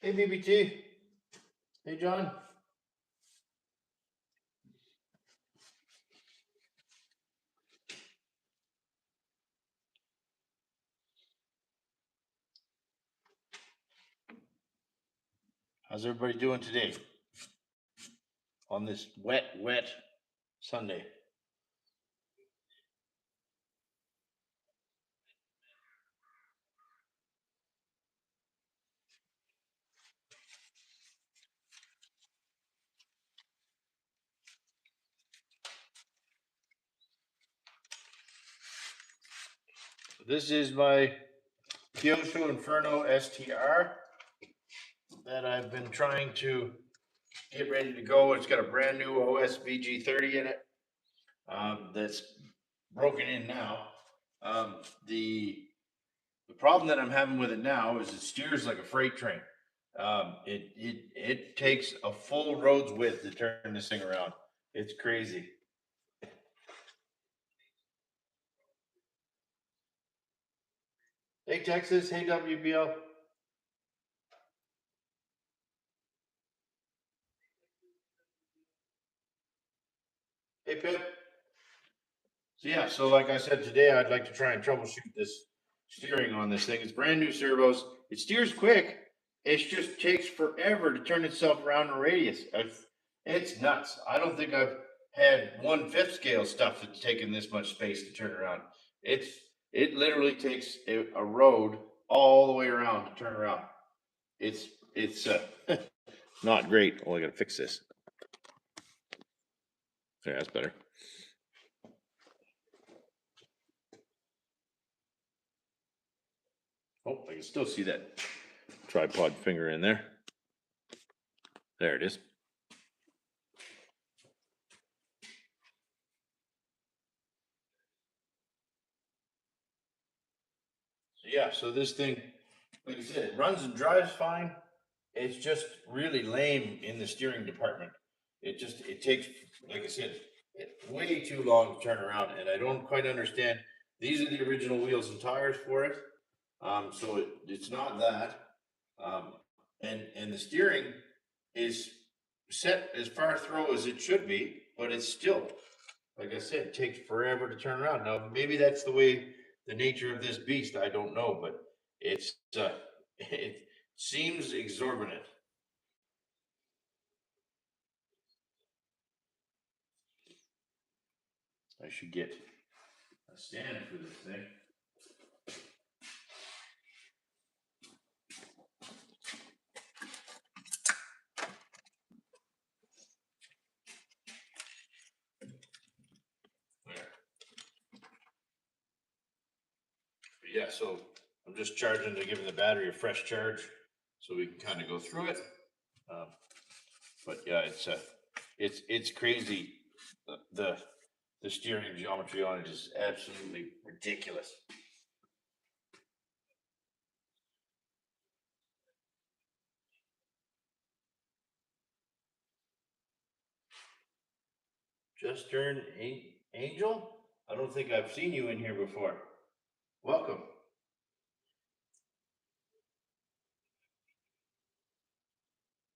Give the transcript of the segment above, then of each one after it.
Hey, BBT. Hey, John. How's everybody doing today on this wet Sunday? This is my Kyosho Inferno STR that I've been trying to get ready to go. It's got a brand new OS VG30 in it that's broken in now. Um, the the problem that I'm having with it now is it steers like a freight train. It takes a full road's width to turn this thing around. It's crazy. Hey Texas, hey WBL. Hey Pip. So like I said today, I'd like to try and troubleshoot this steering on this thing. It's brand new servos. It steers quick. It just takes forever to turn itself around in a radius. It's nuts. I don't think I've had 1/5 scale stuff that's taken this much space to turn around. It's it literally takes a road all the way around to turn around. It's not great. Oh, I gotta fix this. Okay, that's better. Oh, I can still see that tripod finger in there. There it is. So this thing, like I said, it runs and drives fine. It's just really lame in the steering department. It takes, like I said, way too long to turn around, and I don't quite understand. These are the original wheels and tires for it, so it's not that. Um, and the steering is set as far throw as it should be, but it's still, like I said, it takes forever to turn around. Now maybe that's the way the nature of this beast. I don't know, but it's it seems exorbitant. I should get a stand for this thing. There. So I'm just charging to give the battery a fresh charge, so we can kind of go through it. Um, but yeah, it's crazy. The steering geometry on it is absolutely ridiculous. Just turned Angel? I don't think I've seen you in here before. Welcome.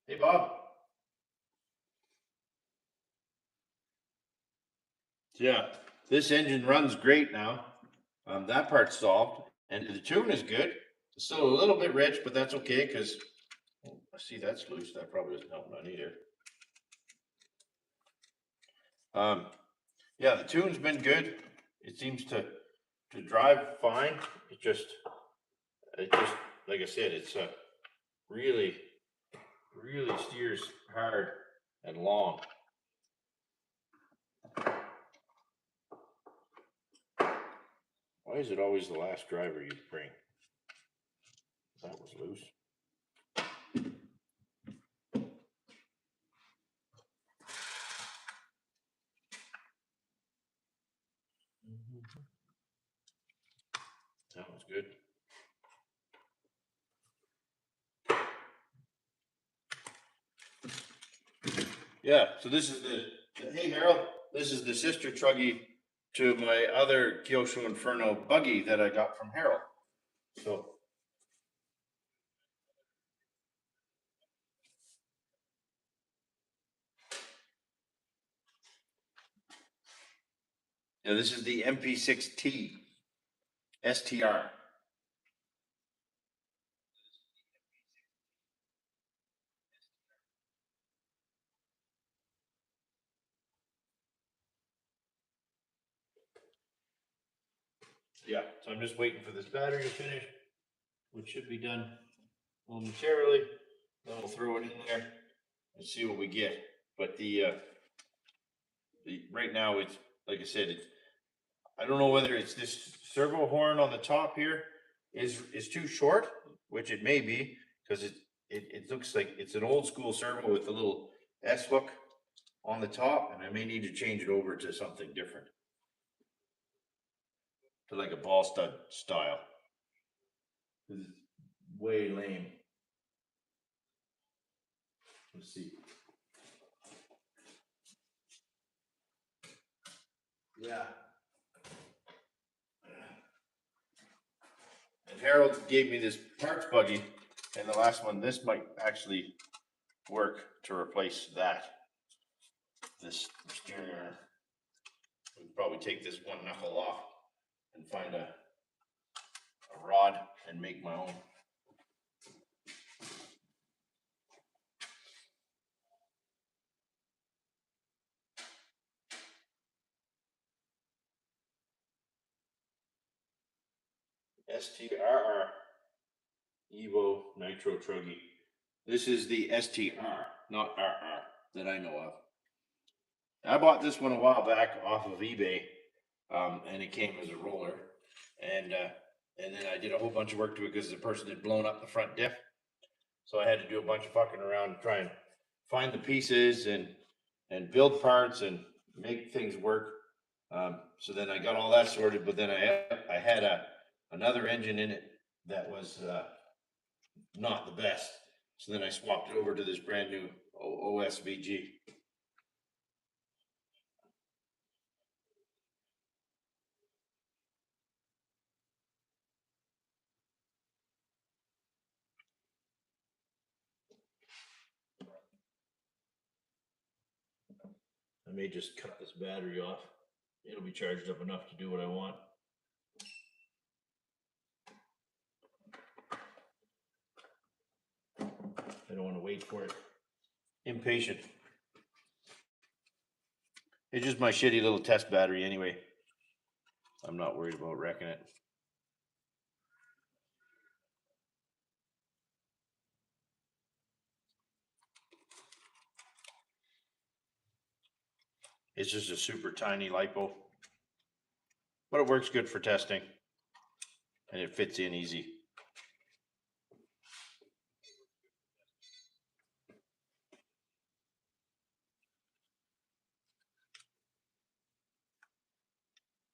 Hey, Bob. Yeah, this engine runs great now. That part's solved, and the tune is good. It's still a little bit rich, but that's okay because I see that's loose. That probably doesn't help none either. Um, yeah, the tune's been good. It seems to drive fine. It just like I said, it's really really steers hard and long. Why is it always the last driver you bring? That was loose. That was good. Yeah, so this is hey Harold, this is the sister truggy to my other Kyosho Inferno buggy that I got from Harold. So Now this is the MP6T STR. Yeah, so I'm just waiting for this battery to finish, which should be done momentarily. Then we'll throw it in there and see what we get. But the right now it's like I said, I don't know whether it's this servo horn on the top here is too short, which it may be because it looks like it's an old school servo with a little S hook on the top, and I may need to change it over to something different, to like a ball stud style. This is way lame. Let's see. Yeah. And Harold gave me this parts buggy, and the last one, this might actually work to replace that. This steering arm. We can probably take this one knuckle off and find a rod and make my own. STRR Evo Nitro Truggy. This is the STR, not RR, that I know of. I bought this one a while back off of eBay, and it came as a roller, and then I did a whole bunch of work to it because the person had blown up the front diff, so I had to do a bunch of fucking around and try and find the pieces and build parts and make things work. So then I got all that sorted, but then I had another engine in it that was not the best. So then I swapped it over to this brand new OSVG. I may just cut this battery off. It'll be charged up enough to do what I want. I don't want to wait for it. Impatient. It's just my shitty little test battery anyway. I'm not worried about wrecking it. It's just a super tiny LiPo, but it works good for testing, and it fits in easy.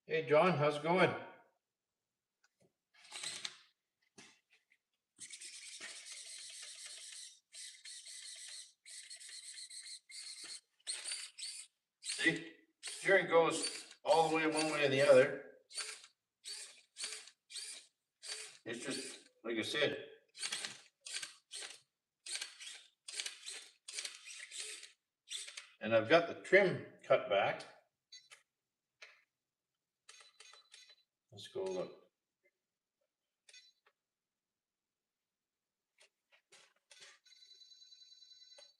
Hey John, how's it going? See, steering goes all the way one way or the other. It's just, like I said, and I've got the trim cut back. Let's go look.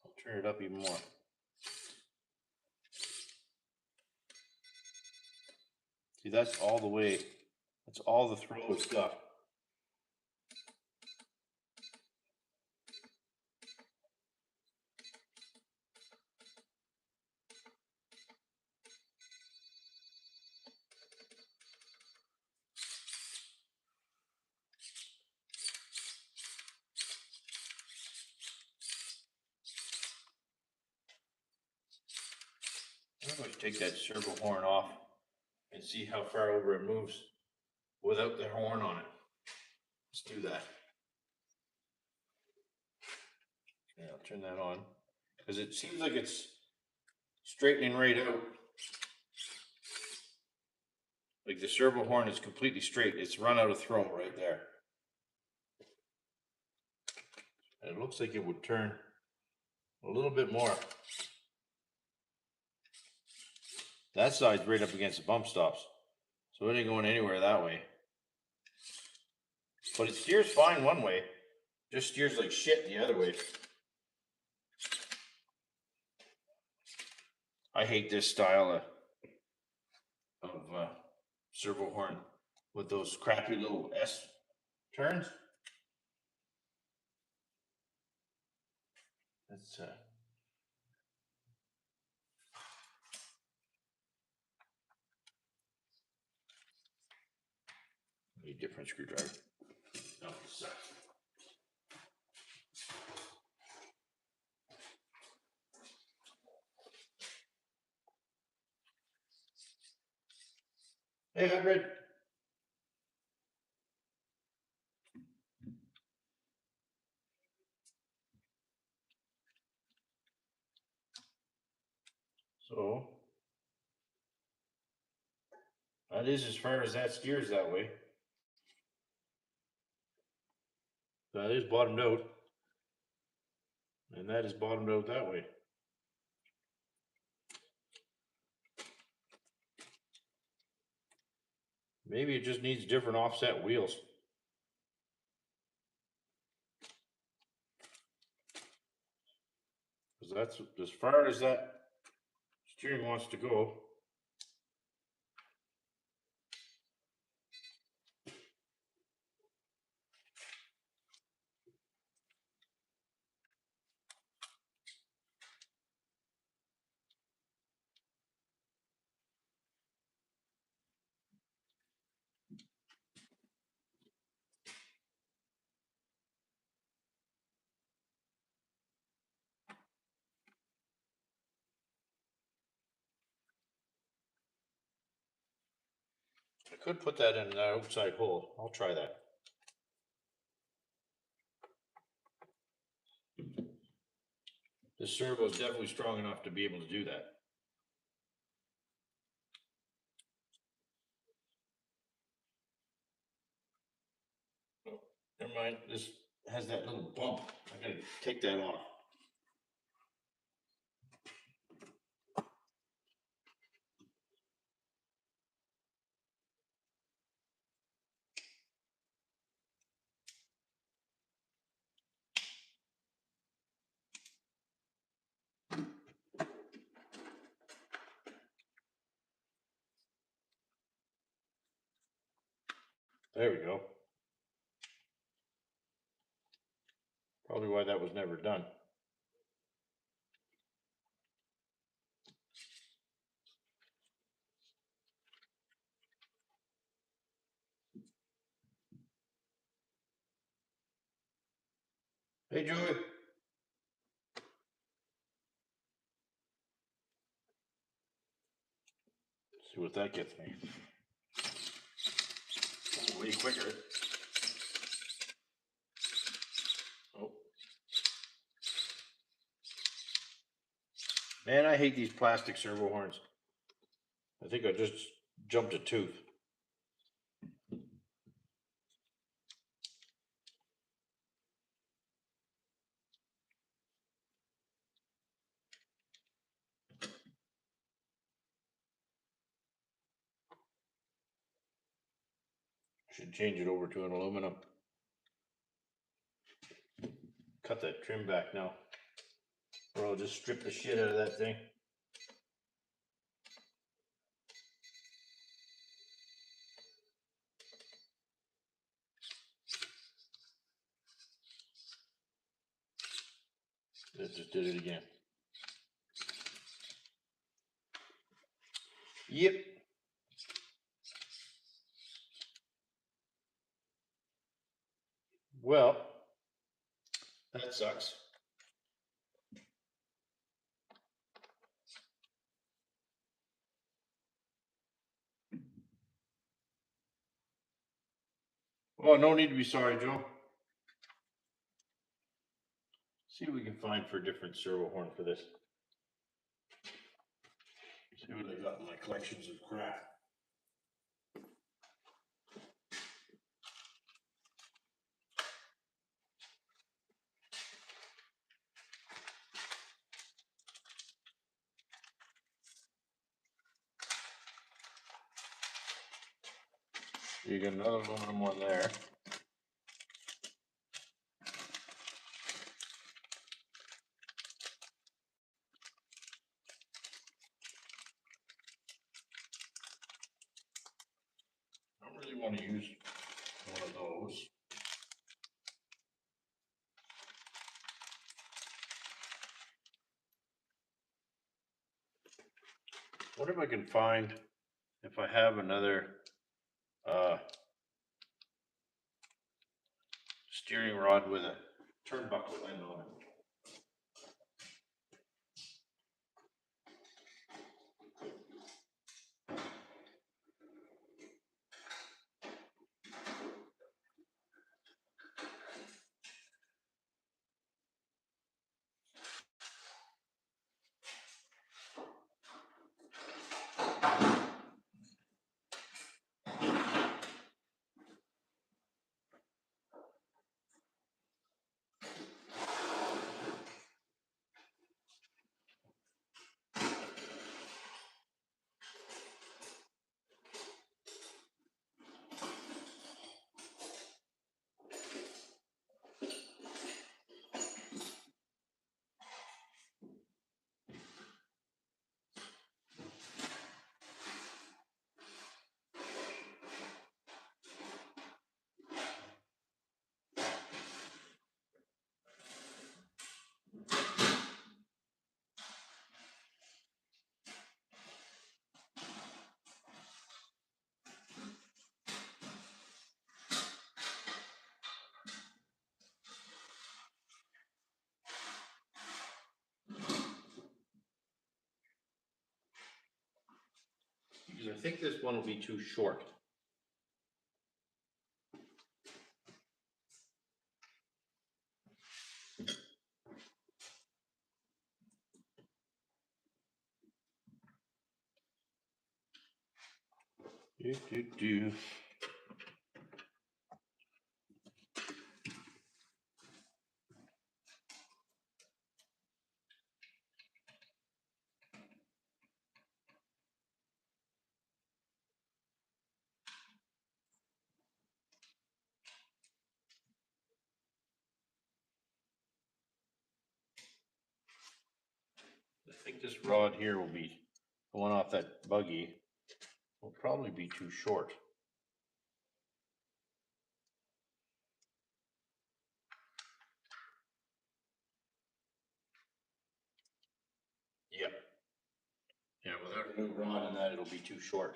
I'll turn it up even more. See, that's all the way, that's all the throw stuff. I'm going to take that servo horn off and see how far over it moves without the horn on it. Let's do that. Yeah, I'll turn that on because it seems like it's straightening right out. Like the servo horn is completely straight. It's run out of throw right there. And it looks like it would turn a little bit more. That side's right up against the bump stops, so it ain't going anywhere that way. But it steers fine one way, just steers like shit the other way. I hate this style of servo horn with those crappy little S turns. That's need a different screwdriver. No, it sucks. Hey, hybrid. So that is as far as that steers that way. That is bottomed out. And that is bottomed out that way. Maybe it just needs different offset wheels. Because that's as far as that steering wants to go. I could put that in the outside hole. I'll try that. This servo is definitely strong enough to be able to do that. Oh, never mind, this has that little bump. I gotta take that off. There we go. Probably why that was never done. Hey, Joey. See what that gets me. Oh, way quicker. Oh. Man, I hate these plastic servo horns. I think I just jumped a tooth. Should change it over to an aluminum. Cut that trim back now, or I'll just strip the shit out of that thing. That just did it again. Yep. Well, that sucks. Oh, no need to be sorry, Joe. See what we can find for a different servo horn for this. See what I got in my collections of crap. You got another aluminum one there. I don't really want to use one of those. What if I can find, if I have another steering rod with a turnbuckle end on it. Because I think this one will be too short. Do. I think this rod here will be, the one off that buggy, will probably be too short. Yep. Yeah, without a new rod in that, it'll be too short.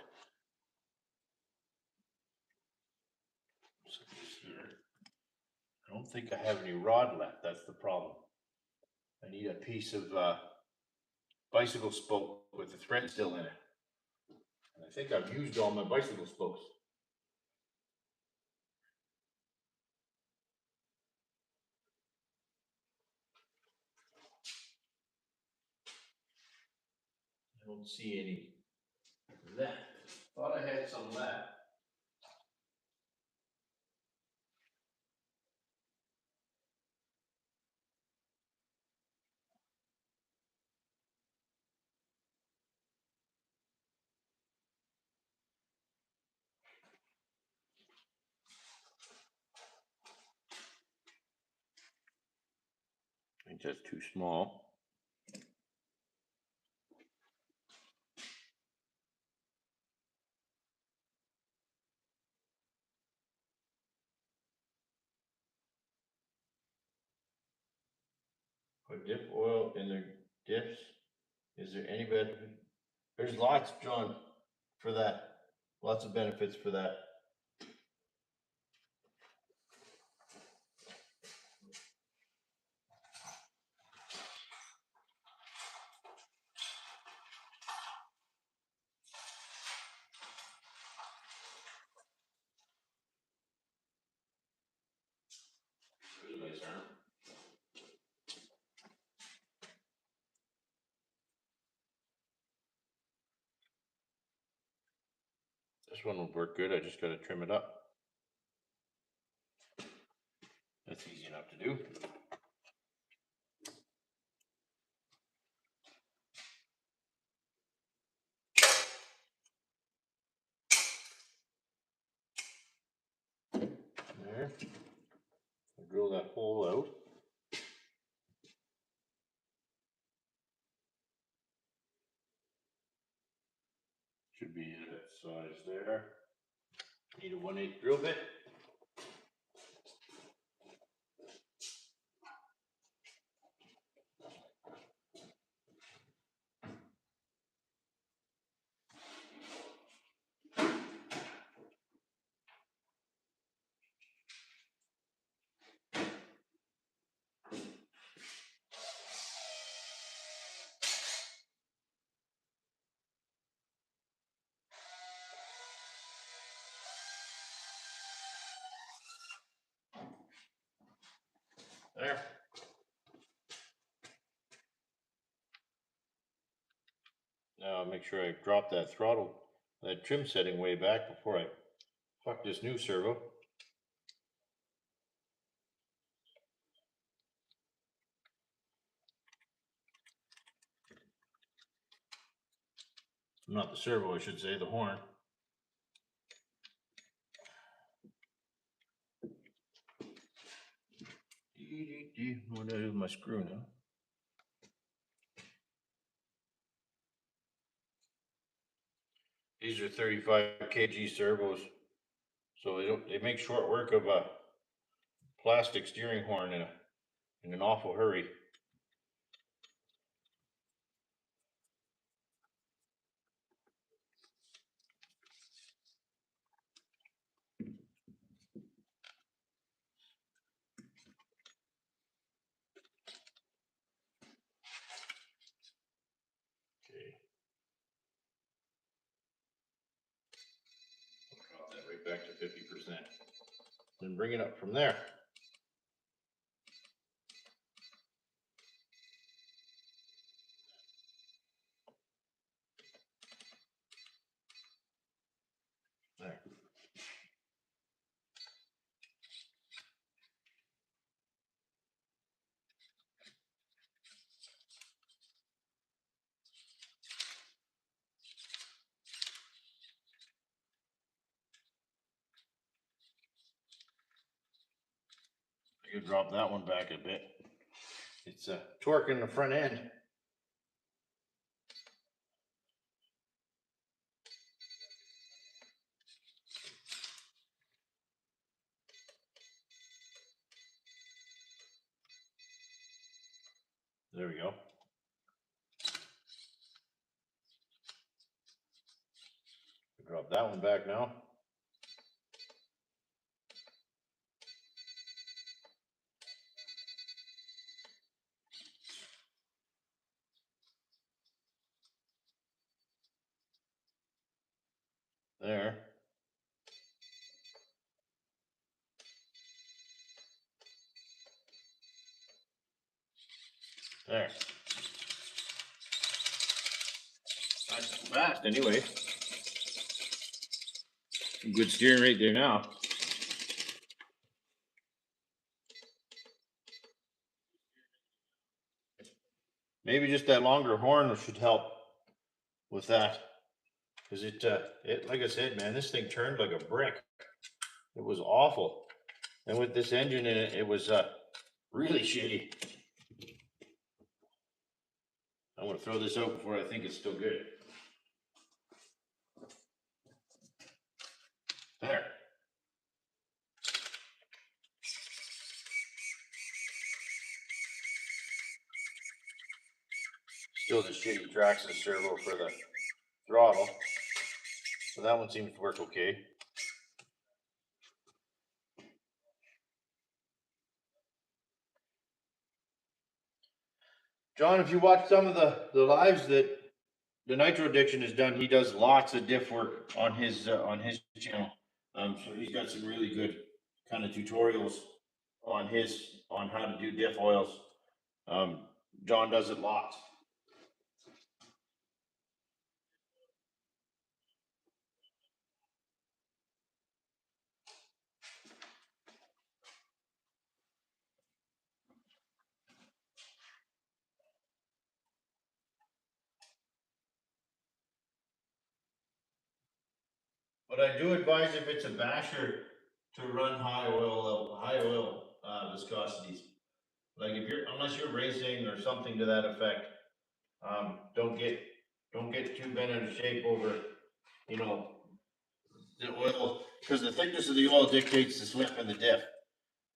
So this here. I don't think I have any rod left, that's the problem. I need a piece of bicycle spoke with the thread still in it. And I think I've used all my bicycle spokes. I don't see any left. Thought I had some left. I think that's too small. Put dip oil in their dips. Is there any benefit? There's lots, John, for that. Lots of benefits for that. This one will work good. I just got to trim it up. That's easy enough to do. there. Drill that hole out. Should be that size there. Need a 1/8 drill bit. There. Now make sure I drop that throttle, that trim setting way back before I fuck this new servo. Not the servo, I should say, the horn. What do I do with my screw now? These are 35 kg servos, so they make short work of a plastic steering horn in an awful hurry. Okay. Drop that right back to 50%. Then bring it up from there. There. I could drop that one back a bit. It's a torque in the front end. There we go. Drop that one back now. There. There. Not too fast anyway. Good steering rate there now. Maybe just that longer horn should help with that. Because it, like I said, man, this thing turned like a brick. It was awful. And with this engine in it, it was really shitty. I want to throw this out before I think it's still good. There. Still the shitty Traxxas servo for the throttle. So that one seems to work okay. John, if you watch some of the lives that the Nitro Addiction has done, he does lots of diff work on his channel. So he's got some really good kind of tutorials on how to do diff oils. John does it lots. But I do advise, if it's a basher, to run high oil level, high oil viscosities. Like if you're, unless you're racing or something to that effect, don't get too bent out of shape over, you know, the oil, because the thickness of the oil dictates the slip in the diff,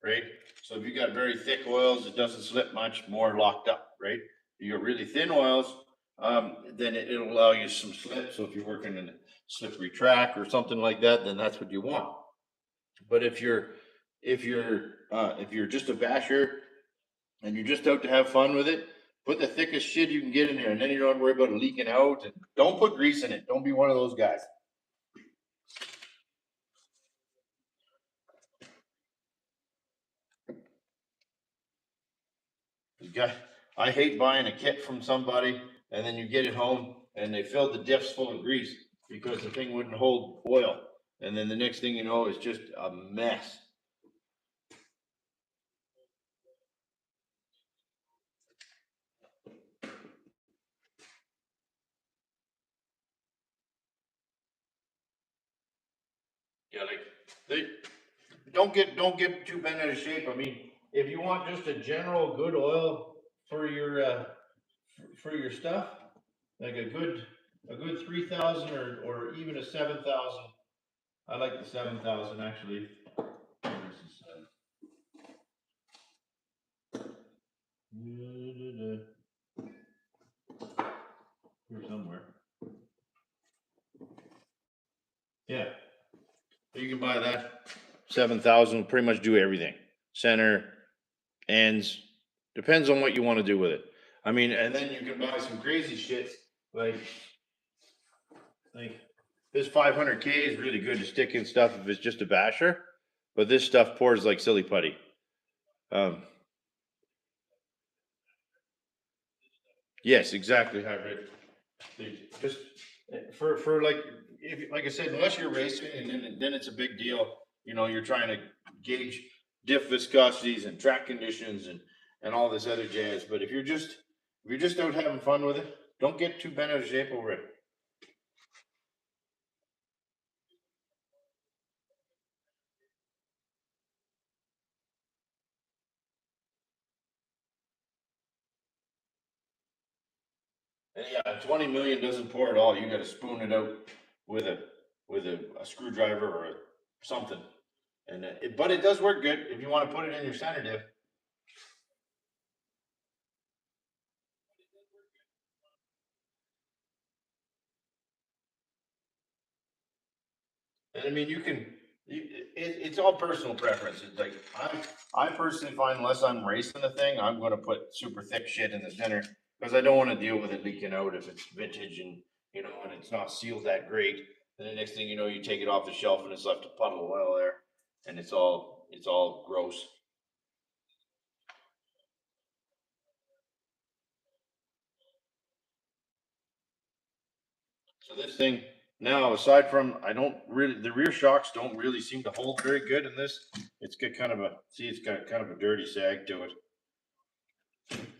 right? So if you got very thick oils, it doesn't slip much, more locked up, right? If you got really thin oils, then it'll allow you some slip. So if you're working in a slippery track or something like that, then that's what you want. But if you're just a basher and you're just out to have fun with it, put the thickest shit you can get in there, and then you don't worry about it leaking out. And don't put grease in it. Don't be one of those guys. You got, I hate buying a kit from somebody and then you get it home and they filled the diffs full of grease because the thing wouldn't hold oil. And then the next thing you know, it's just a mess. Yeah, like they don't get too bent out of shape. I mean, if you want just a general good oil for your stuff, like a good 3,000 or even a 7,000. I like the 7,000 actually. Here somewhere. Yeah, you can buy that. 7,000 will pretty much do everything. Center, ends, depends on what you want to do with it. I mean, and then you can buy some crazy shit like this 500K is really good to stick in stuff if it's just a basher, but this stuff pours like silly putty. Um, yes, exactly, hybrid. Just for like if like I said, unless you're racing and then it's a big deal. You know, you're trying to gauge diff viscosities and track conditions and all this other jazz. But if you're just out having fun with it, don't get too bent out of shape over it. And yeah, 20 million doesn't pour at all. You got to spoon it out with a screwdriver or something. And but it does work good if you want to put it in your center diff. And I mean, it's all personal preference. It's like I personally find unless I'm racing the thing, I'm going to put super thick shit in the center because I don't want to deal with it leaking out if it's vintage and and it's not sealed that great. And the next thing you know, you take it off the shelf and it's left a puddle of oil there, and it's all gross. So this thing now, aside from I don't really the rear shocks don't really seem to hold very good in this. It's got kind of a dirty sag to it.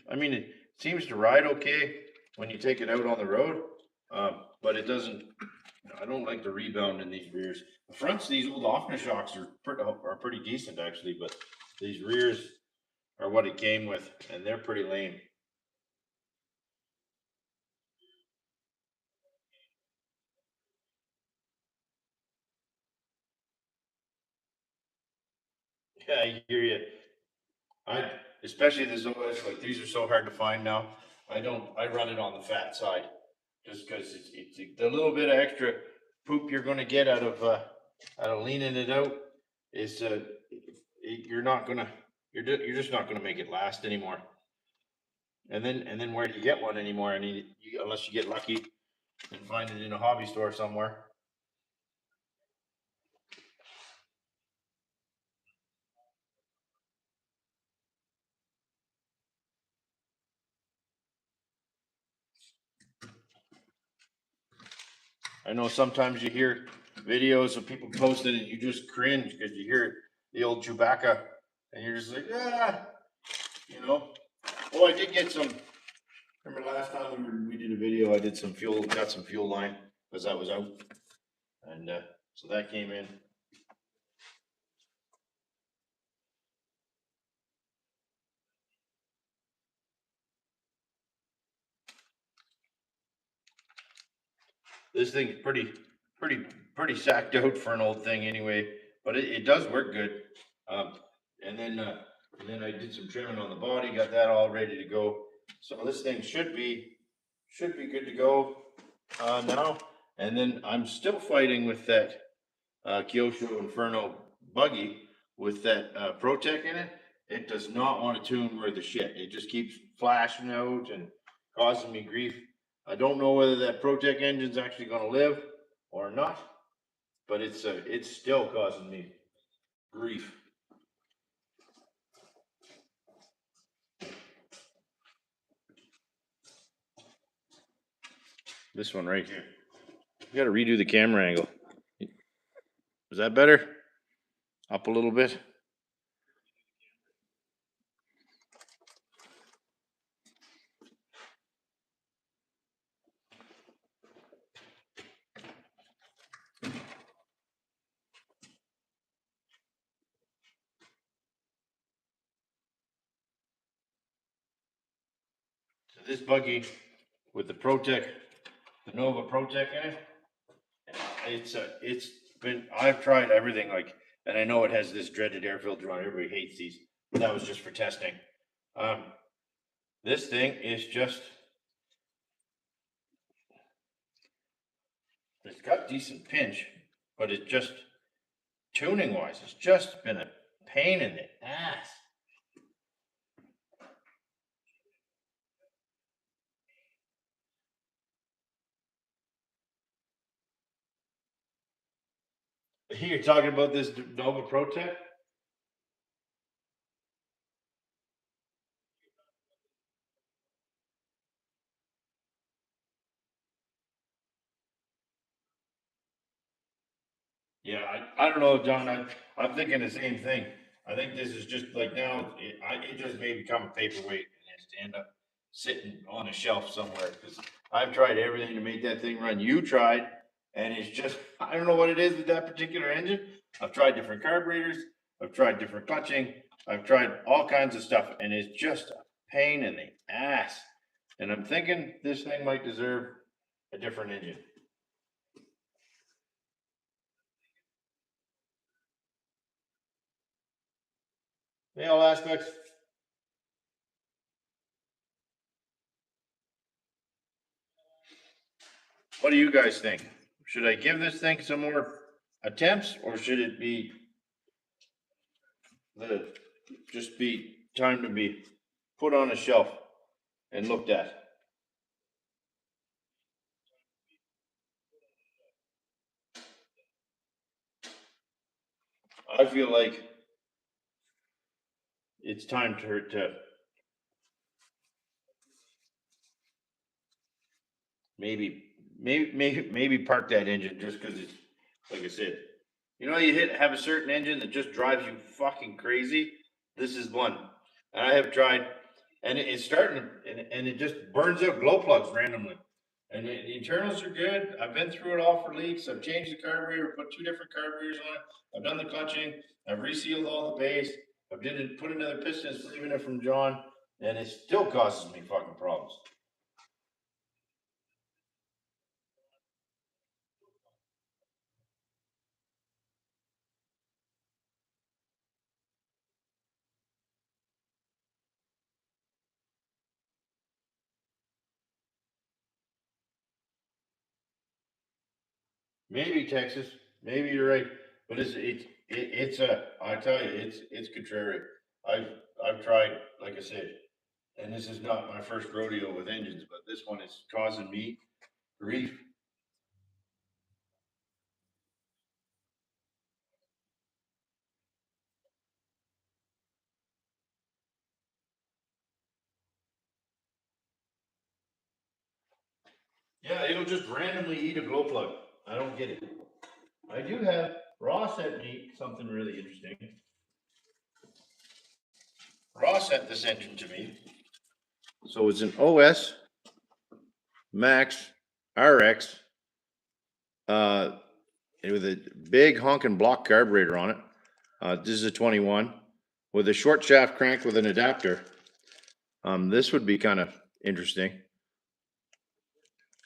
I mean, it seems to ride okay when you take it out on the road, but it doesn't. I don't like the rebound in these rears. The fronts, these old Offner are pretty decent actually, but these rears are what it came with, and they're pretty lame. Yeah, I hear you. I especially this OS, like these are so hard to find now. I don't. I run it on the fat side just because it's the little bit of extra poop you're going to get out of leaning it out is you're not gonna you're just not gonna make it last anymore. And then where do you get one anymore? I mean, unless you get lucky and find it in a hobby store somewhere. I know sometimes you hear videos of people posting it, you just cringe because you hear the old Chewbacca, and you're just like, ah, you know. Oh, I did get some. Remember last time we did a video, I did some fuel, got some fuel line because I was out, and so that came in. This thing's pretty sacked out for an old thing anyway, but it does work good. Um, and then I did some trimming on the body, got that all ready to go. So this thing should be good to go now. And then I'm still fighting with that Kyosho Inferno buggy with that Protec in it. It does not want to tune worth a shit. It just keeps flashing out and causing me grief. I don't know whether that Protec engine's actually going to live or not, but it's still causing me grief. This one right here. You got to redo the camera angle. Is that better? Up a little bit. So this buggy with the Protec, the Nova Protec in it, it's been, I've tried everything, like, and I know it has this dreaded air filter on. Everybody hates these, but that was just for testing. This thing is just, it's got decent pinch, but it's just tuning wise, it's just been a pain in the ass. You're talking about this Nova Protec? Yeah, I don't know, John. I'm thinking the same thing. I think this is just like now, it just may become a paperweight and has to end up sitting on a shelf somewhere because I've tried everything to make that thing run. You tried, and it's just, I don't know what it is with that particular engine. I've tried different carburetors, I've tried different clutching, I've tried all kinds of stuff, and it's just a pain in the ass. And I'm thinking this thing might deserve a different engine. In all aspects. What do you guys think? Should I give this thing some more attempts, or should it be the just be time to be put on a shelf and looked at? I feel like it's time to maybe park that engine just because it's, like I said. You know, have a certain engine that just drives you fucking crazy. This is one, and I have tried, and it's starting to, and it just burns out glow plugs randomly. And the internals are good. I've been through it all for leaks. I've changed the carburetor, put two different carburetors on it. I've done the clutching. I've resealed all the base. Put another piston, sleeving it from John, and it still causes me fucking problems. Maybe Texas, maybe you're right, but it's a, I tell you, it's contrary. I've I've tried, like I said, and this is not my first rodeo with engines, but this one is causing me grief. Yeah, it'll just randomly eat a glow plug. I don't get it. I do have, Ross sent me something really interesting. Ross sent this engine to me. So it's an OS Max RX uh, with a big honking block carburetor on it. This is a 21 with a short shaft crank with an adapter. This would be kind of interesting.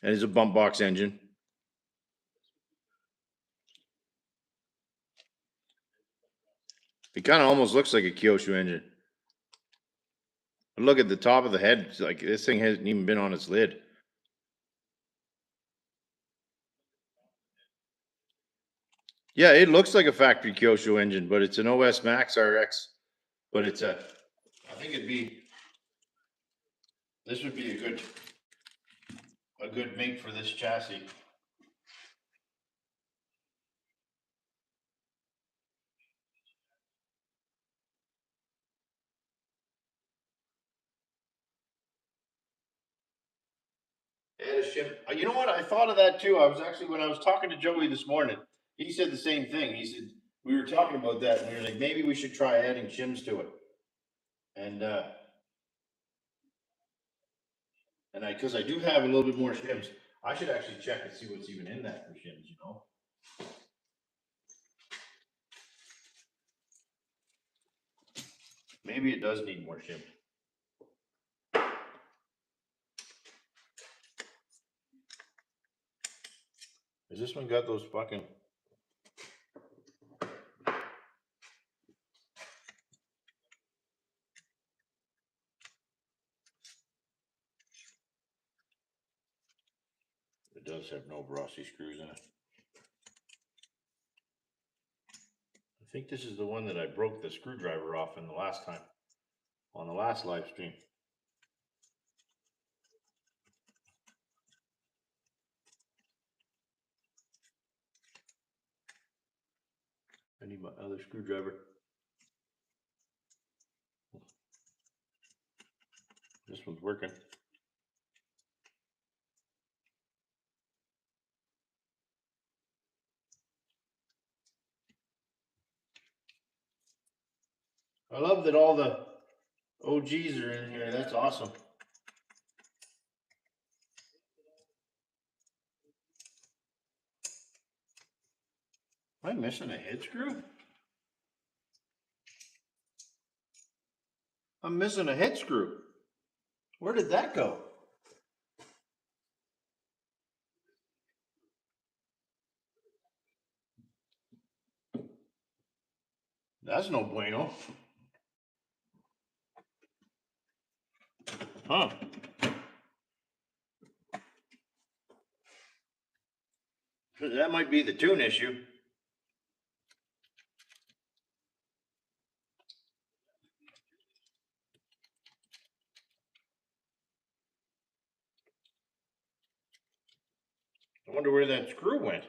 And it's a bump box engine. It kind of almost looks like a Kyosho engine. But look at the top of the head. It's like this thing hasn't even been on its lid. Yeah, it looks like a factory Kyosho engine, but it's an OS Max RX. But it's a, I think this would be a good mate for this chassis. Add a shim. You know what? I thought of that too. I was actually, when I was talking to Joey this morning, he said the same thing. He said, we were talking about that, and we were like, maybe we should try adding shims to it. And because I do have a little bit more shims, I should actually check and see what's even in that for shims. You know. Maybe it does need more shims. Has this one got those fucking? It does have no Rossi screws in it. I think this is the one that I broke the screwdriver off in the last time, on the last live stream. I need my other screwdriver. This one's working. I love that all the OGs are in here. That's awesome. Am I missing a head screw? I'm missing a head screw. Where did that go? That's no bueno. Huh. That might be the tune issue. I wonder where that screw went.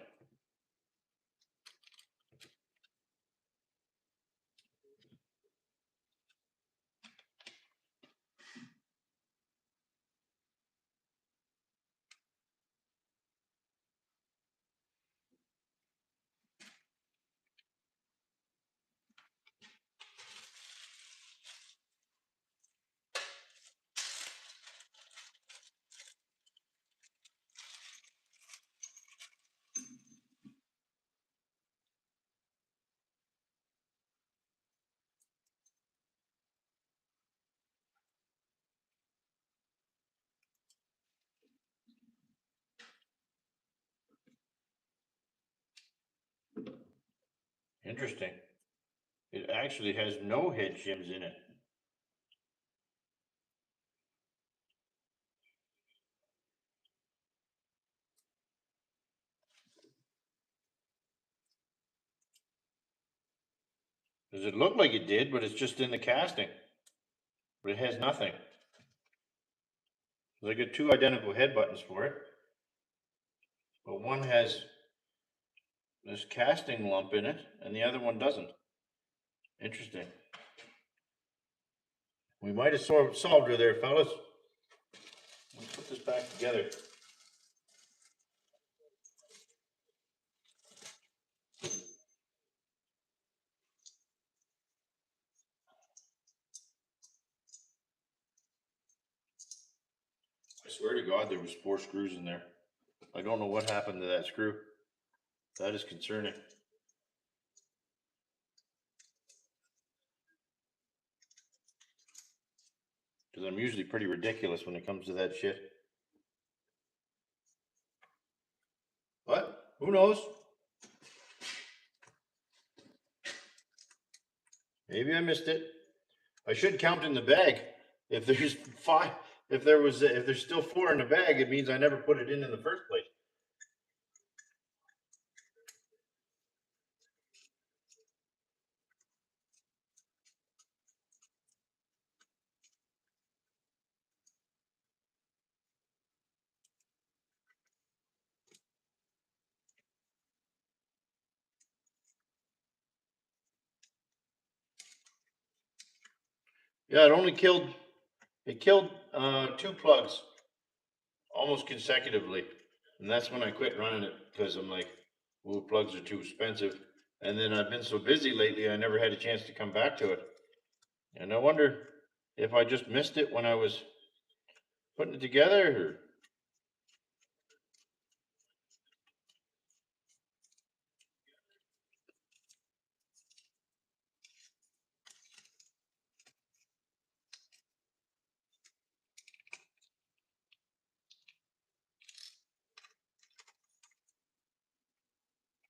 Interesting. It actually has no head shims in it. Does it look like it did, but it's just in the casting. But it has nothing. I got two identical head buttons for it. But one has this casting lump in it, and the other one doesn't. Interesting. We might have solved her there, fellas. Let's put this back together. I swear to God, there was 4 screws in there. I don't know what happened to that screw. That is concerning. Because I'm usually pretty ridiculous when it comes to that shit. But who knows? Maybe I missed it. I should count in the bag. If there's five, if there's still four in the bag, it means I never put it in the first place. Yeah, it killed two plugs almost consecutively. And that's when I quit running it because I'm like, ooh, plugs are too expensive. And then I've been so busy lately, I never had a chance to come back to it. And I wonder if I just missed it when I was putting it together. Or...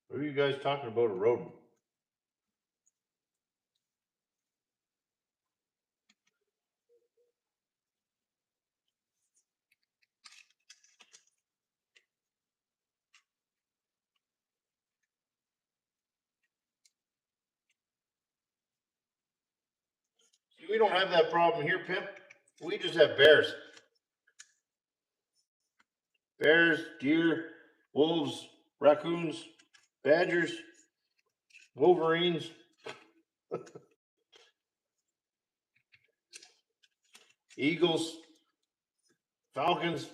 What are you guys talking about a rodent? See, we don't have that problem here, Pimp. We just have bears. Bears, deer, wolves, raccoons, badgers, wolverines, eagles, falcons,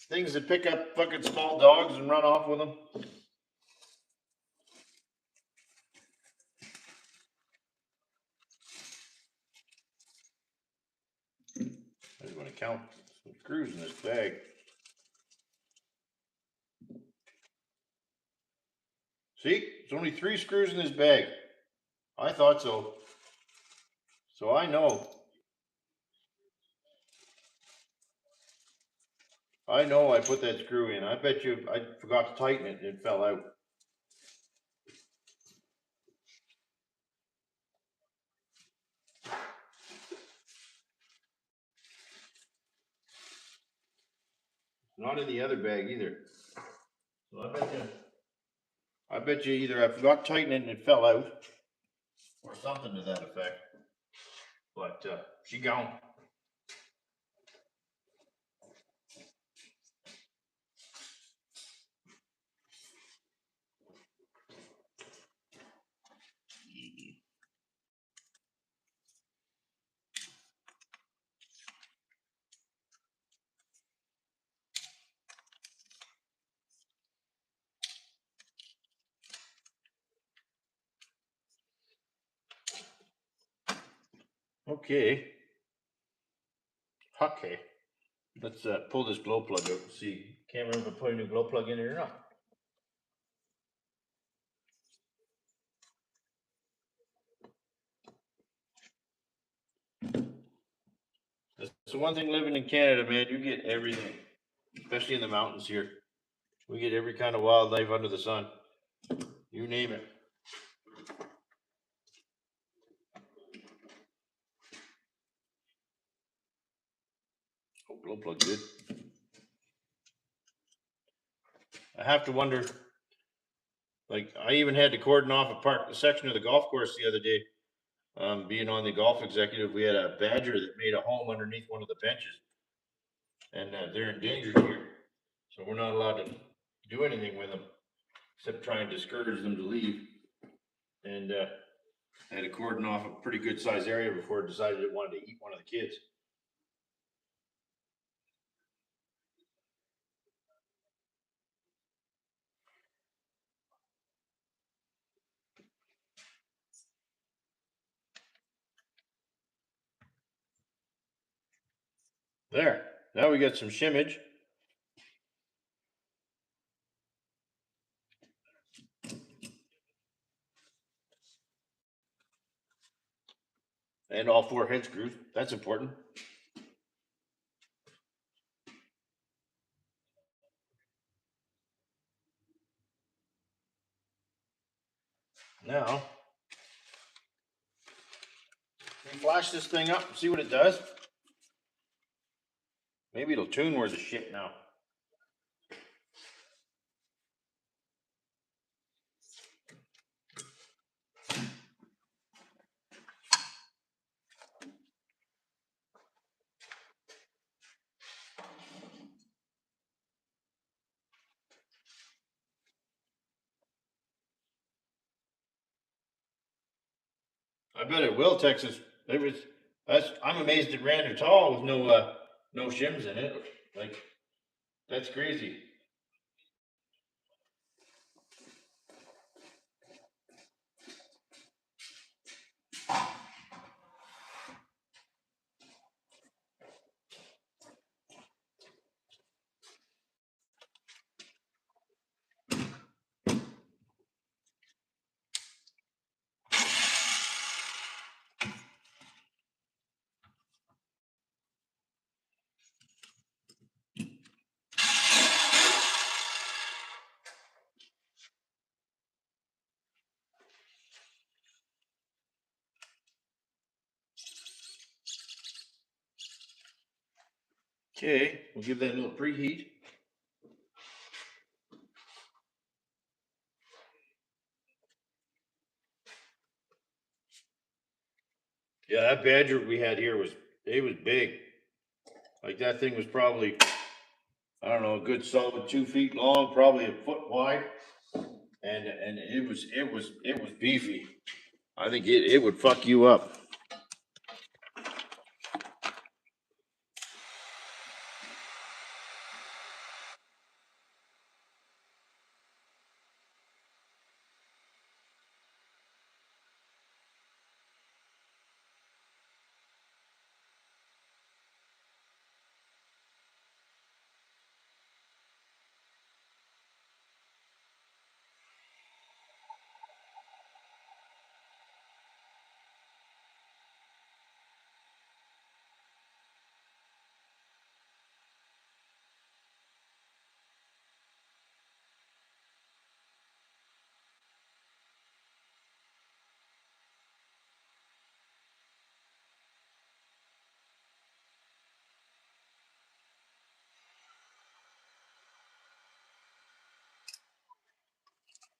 things that pick up fucking small dogs and run off with them. I just want to count some screws in this bag. See, it's only 3 screws in this bag. I thought so. So I know. I know I put that screw in. I bet you I forgot to tighten it and it fell out. Not in the other bag either. So I bet you either I forgot to tighten it and it fell out, or something to that effect. But she gone. Okay. Okay. Let's pull this glow plug out and see. Can't remember if I put a new glow plug in it or not. That's the one thing living in Canada, man. You get everything, especially in the mountains here. We get every kind of wildlife under the sun. You name it. Oh, glow plug good. I have to wonder. Like I even had to cordon off a section of the golf course the other day. Being on the golf executive, we had a badger that made a home underneath one of the benches, and they're endangered here, so we're not allowed to do anything with them except try and discourage them to leave. And I had to cordon off a pretty good sized area before it decided it wanted to eat one of the kids. There, now we got some shimmage. And all 4 head screws. That's important. Now, we flash this thing up and see what it does? Maybe it'll tune where the shit now. I bet it will, Texas. I'm amazed it ran at all with no shims in it. Like, that's crazy. Okay, we'll give that a little preheat. Yeah, that Badger we had here was big. Like that thing was probably, I don't know, a good solid 2 feet long, probably a foot wide, and it was beefy. I think it would fuck you up.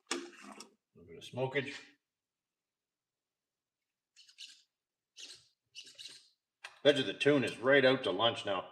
A little bit of smokage. Edge of the tune is right out to lunch now.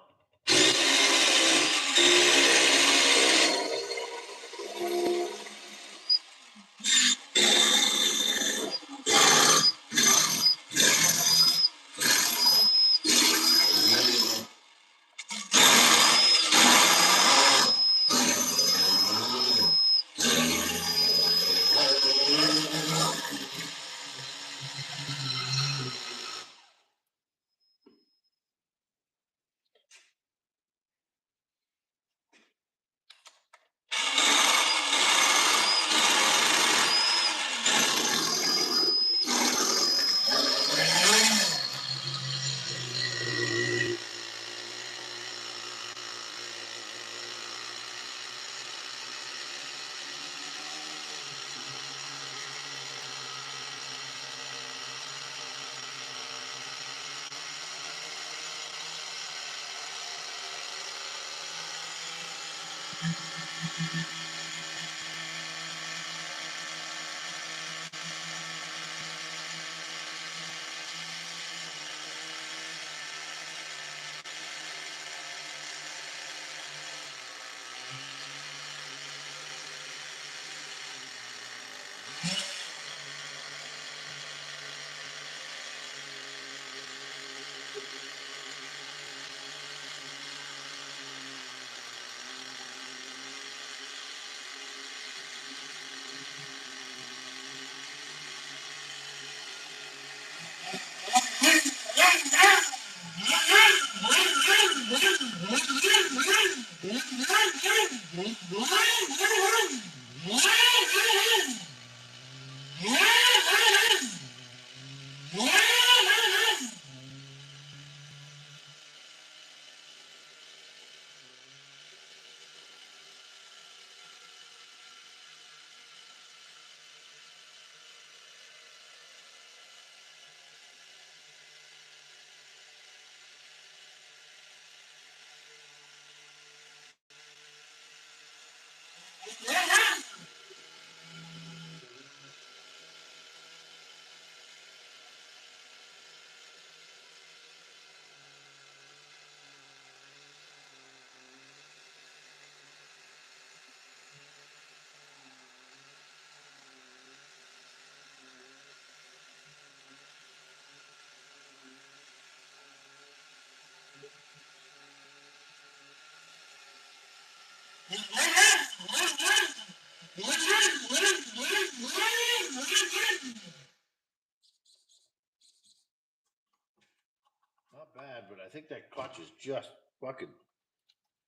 Not bad, but I think that clutch is just fucking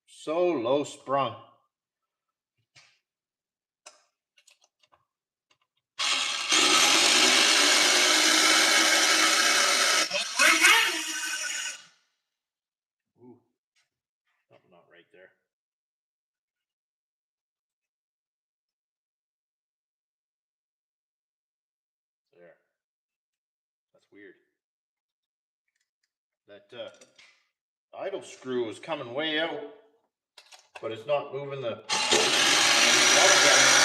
so low sprung. Ooh, something not right there. There. That's weird. That idle screw is coming way out, but it's not moving the bottom gap.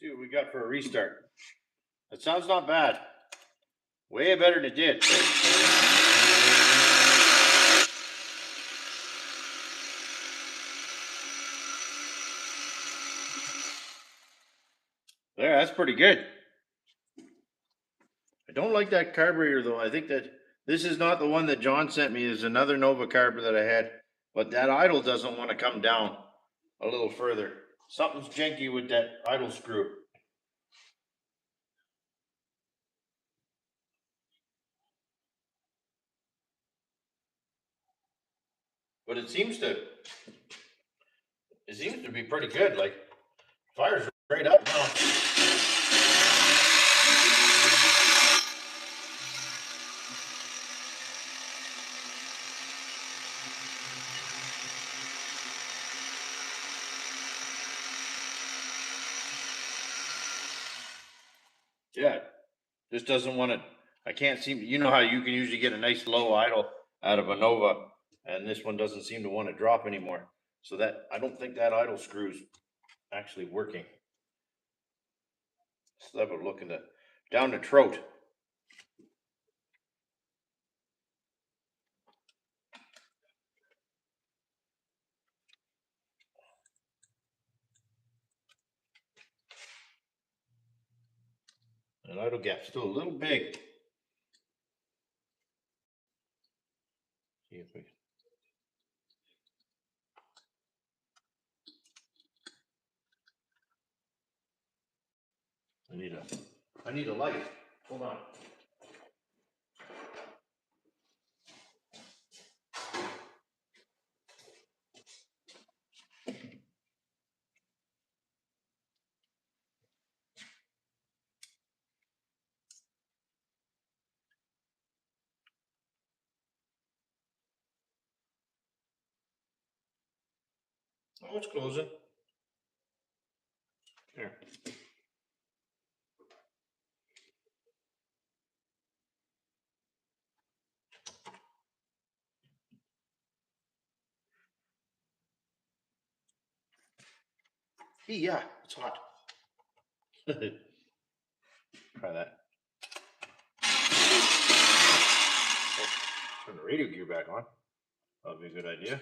See what we got for a restart. That sounds not bad. Way better than it did. There, that's pretty good. I don't like that carburetor though. I think that this is not the one that John sent me. Is another Nova carb that I had, but that idle doesn't want to come down a little further. Something's janky with that idle screw. But it seems to be pretty good. Like fires right up now. Yeah, just doesn't want to. I can't seem. You know how you can usually get a nice low idle out of a Nova, and this one doesn't seem to want to drop anymore. So that I don't think that idle screw's actually working. Let's have a look in the down the throat. And idle gap's still a little big. See if we. I need a light. Hold on. Oh, it's closing. Here. Yeah, it's hot. Try that. Oh, turn the radio gear back on. That'll be a good idea.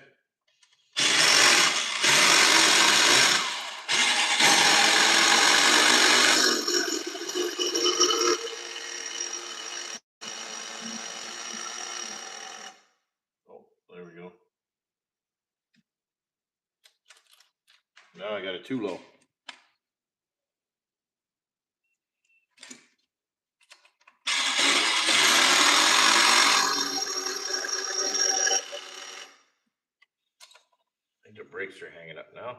Oh, there we go. Now I got it too low. I think the brakes are hanging up now.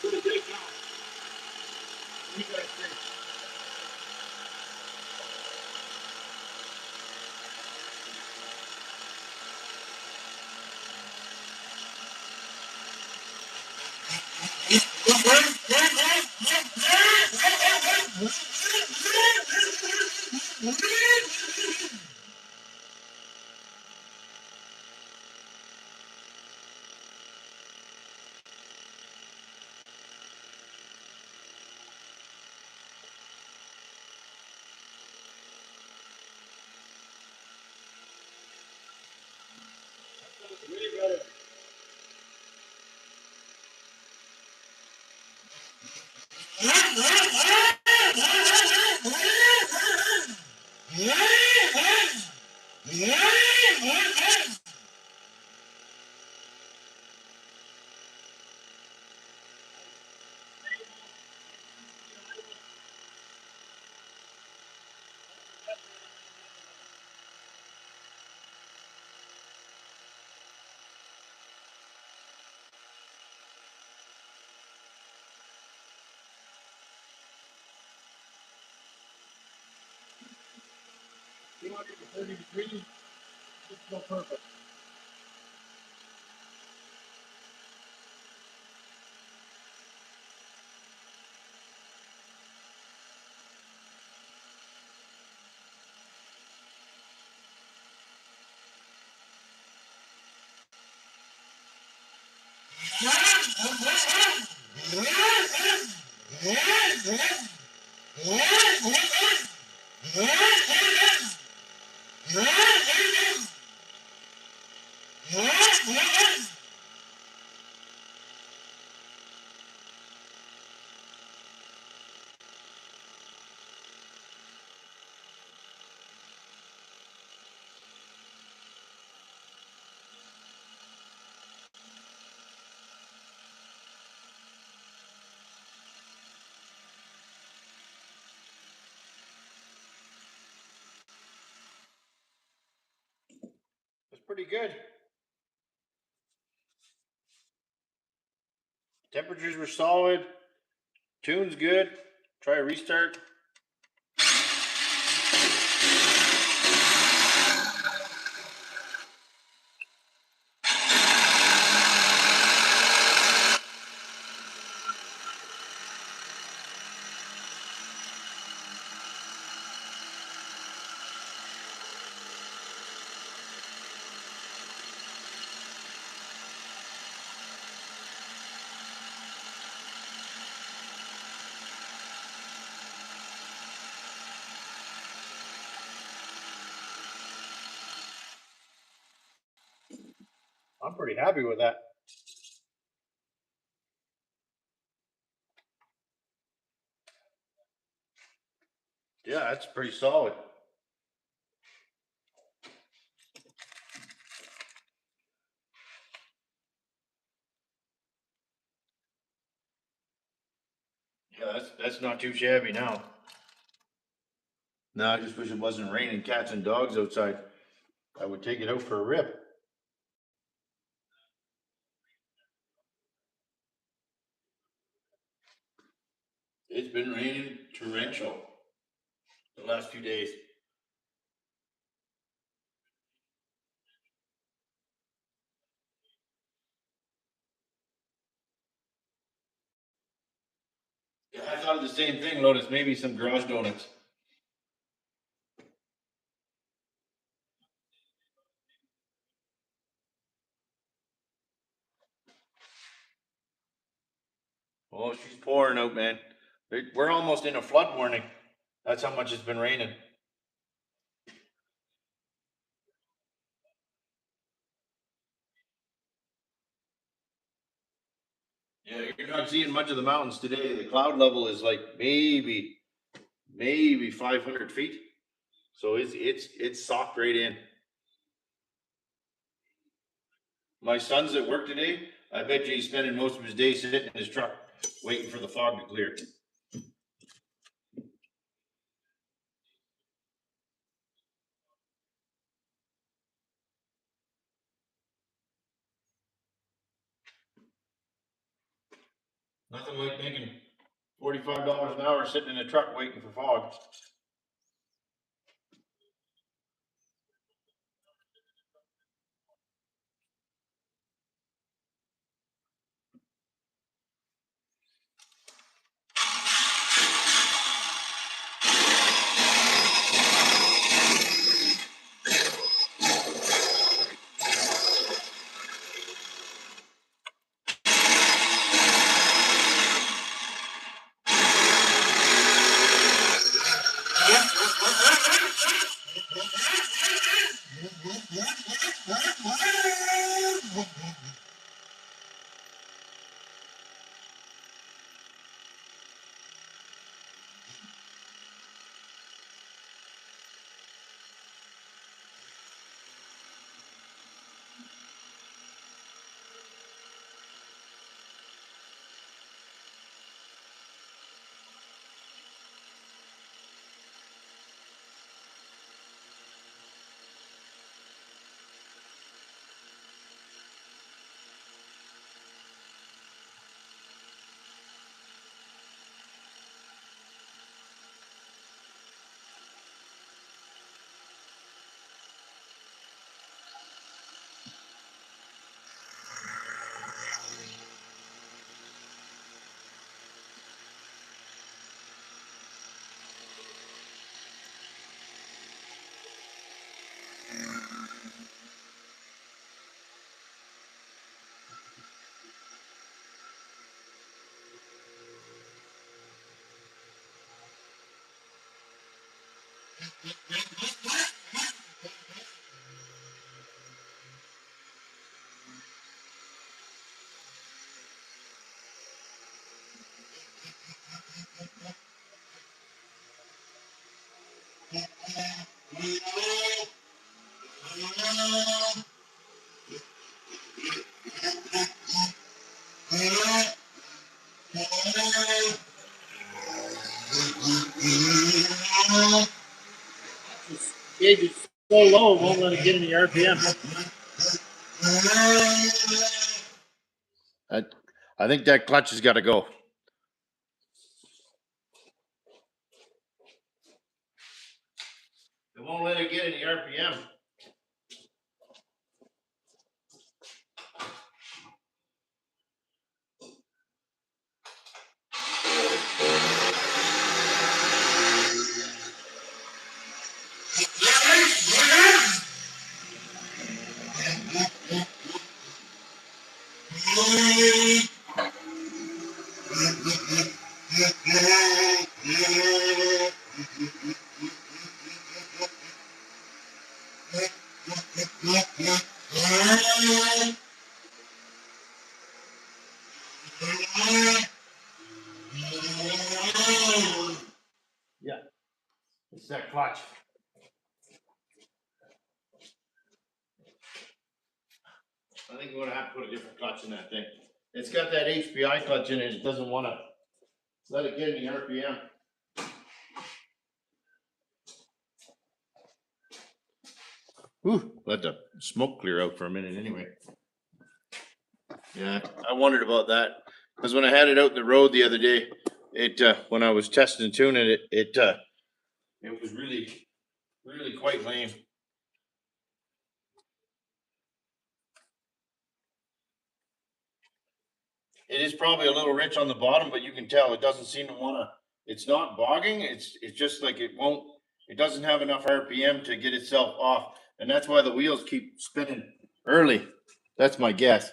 Pretty big now. You guys think? You want it to 30 degrees? It's no perfect. That's pretty good. Temperatures were solid. Tune's good. Try a restart. I'm pretty happy with that. Yeah, that's pretty solid. Yeah, that's not too shabby now. No, I just wish it wasn't raining cats and dogs outside. I would take it out for a rip. It's been raining torrential the last few days. Yeah, I thought of the same thing, Lotus. Maybe some garage donuts. Oh, she's pouring out, man. We're almost in a flood warning. That's how much it's been raining. Yeah, you're not seeing much of the mountains today. The cloud level is like maybe 500 feet. So it's socked right in. My son's at work today. I bet you he's spending most of his day sitting in his truck waiting for the fog to clear. Nothing like making $45 an hour sitting in a truck waiting for fog. Gauge is so low, it won't let it get any RPM. I, I think that clutch has got to go. won't let it get any RPM. Yeah, it's that clutch. I think we're gonna have to put a different clutch in that thing. It's got that HPI clutch in it. It doesn't want to let it get any RPM. Whew, let the smoke clear out for a minute anyway. Yeah, I wondered about that because when I had it out in the road the other day, it when I was testing and tuning it, it was really quite lame. It is probably a little rich on the bottom, but you can tell it doesn't seem to want to. It's not bogging. It's just like it won't. It doesn't have enough RPM to get itself off, and that's why the wheels keep spinning early. That's my guess.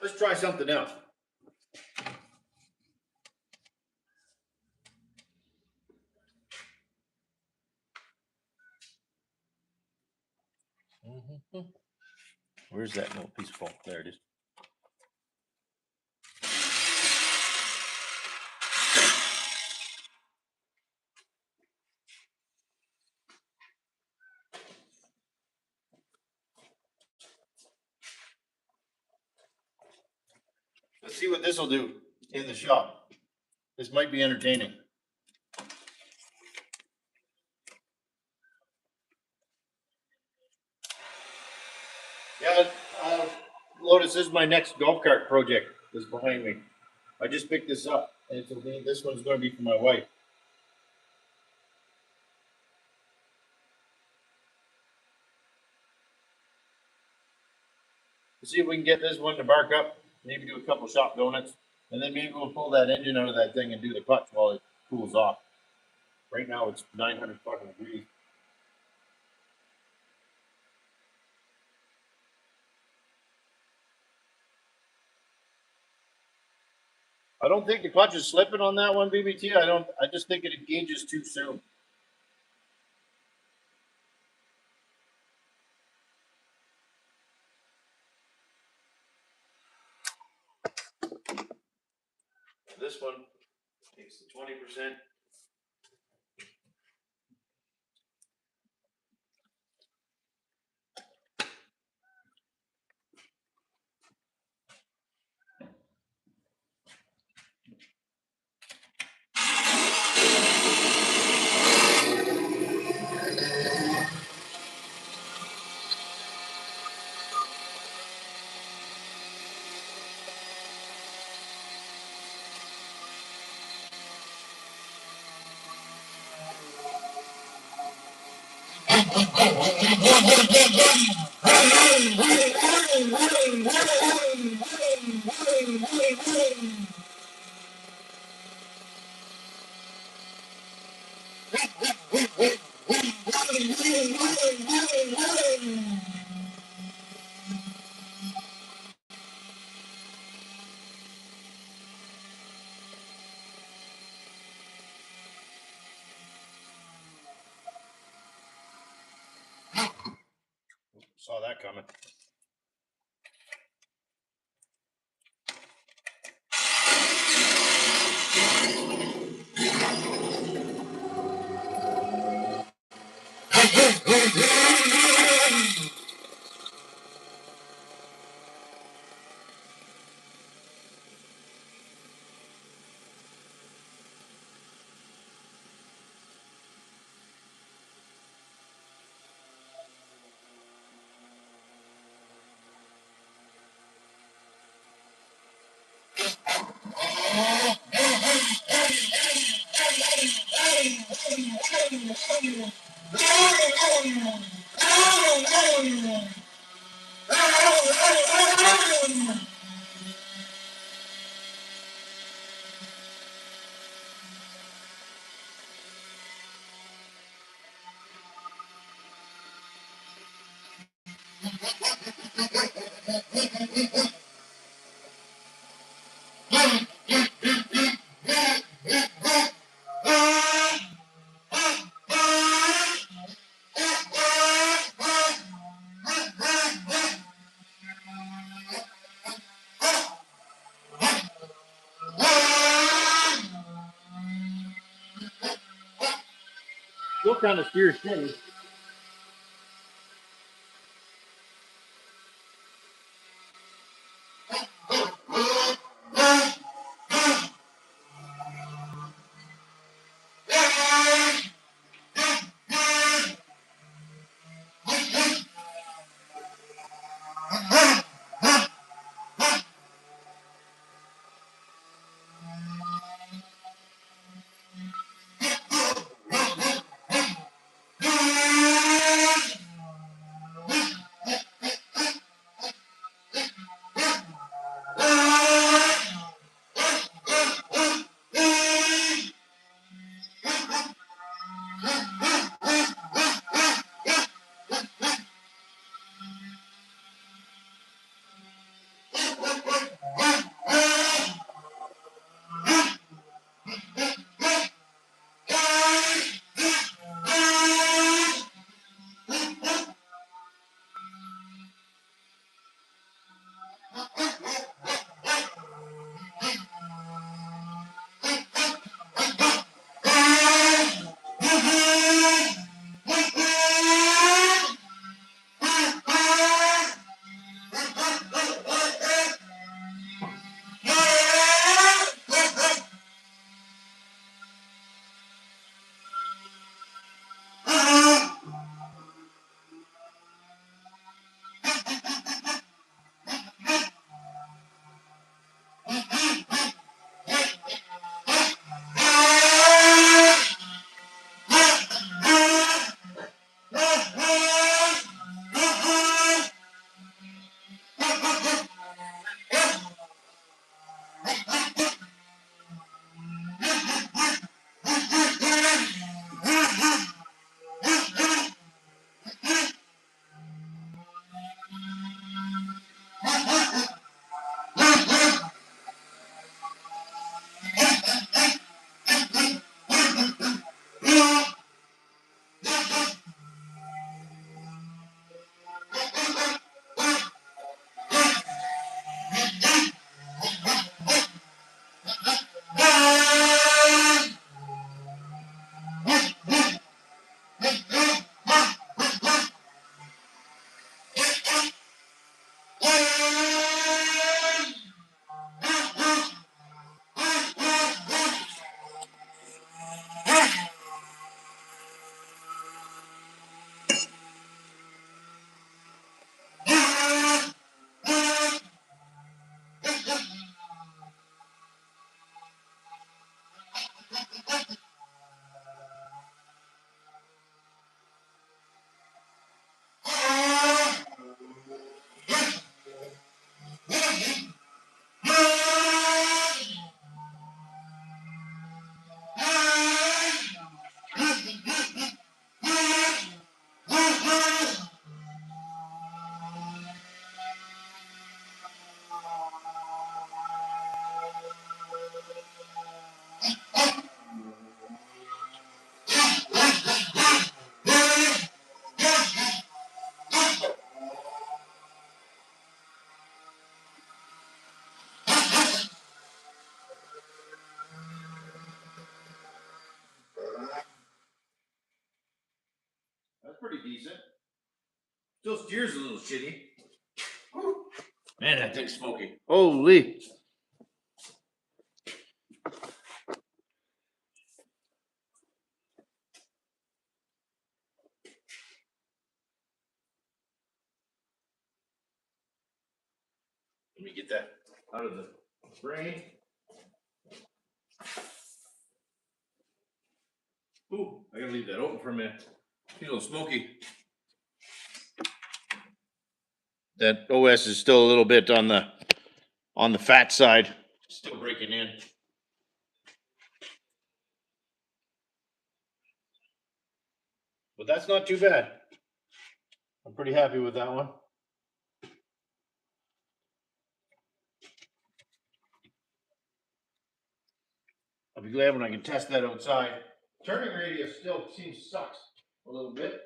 Let's try something else. Where's that little piece of fault? There it is. Let's see what this will do in the shop. This might be entertaining. Yeah, Lotus, this is my next golf cart project that's behind me. I just picked this up, and this one's going to be for my wife. Let's see if we can get this one to bark up, maybe do a couple shop donuts, and then maybe we'll pull that engine out of that thing and do the clutch while it cools off. Right now it's 900 fucking degrees. I don't think the clutch is slipping on that one, BBT. I just think it engages too soon. This one takes the 20%. Saw that coming. Still kind of steers steady. That's pretty decent. Still steers a little shitty. Man, that thing's smoky. Holy. Let me get that out of the brain. Ooh, I gotta leave that open for a minute. It's a little smoky. That OS is still a little bit on the fat side, still breaking in. But that's not too bad. I'm pretty happy with that one. I'll be glad when I can test that outside. Turning radius still seems sucks a little bit.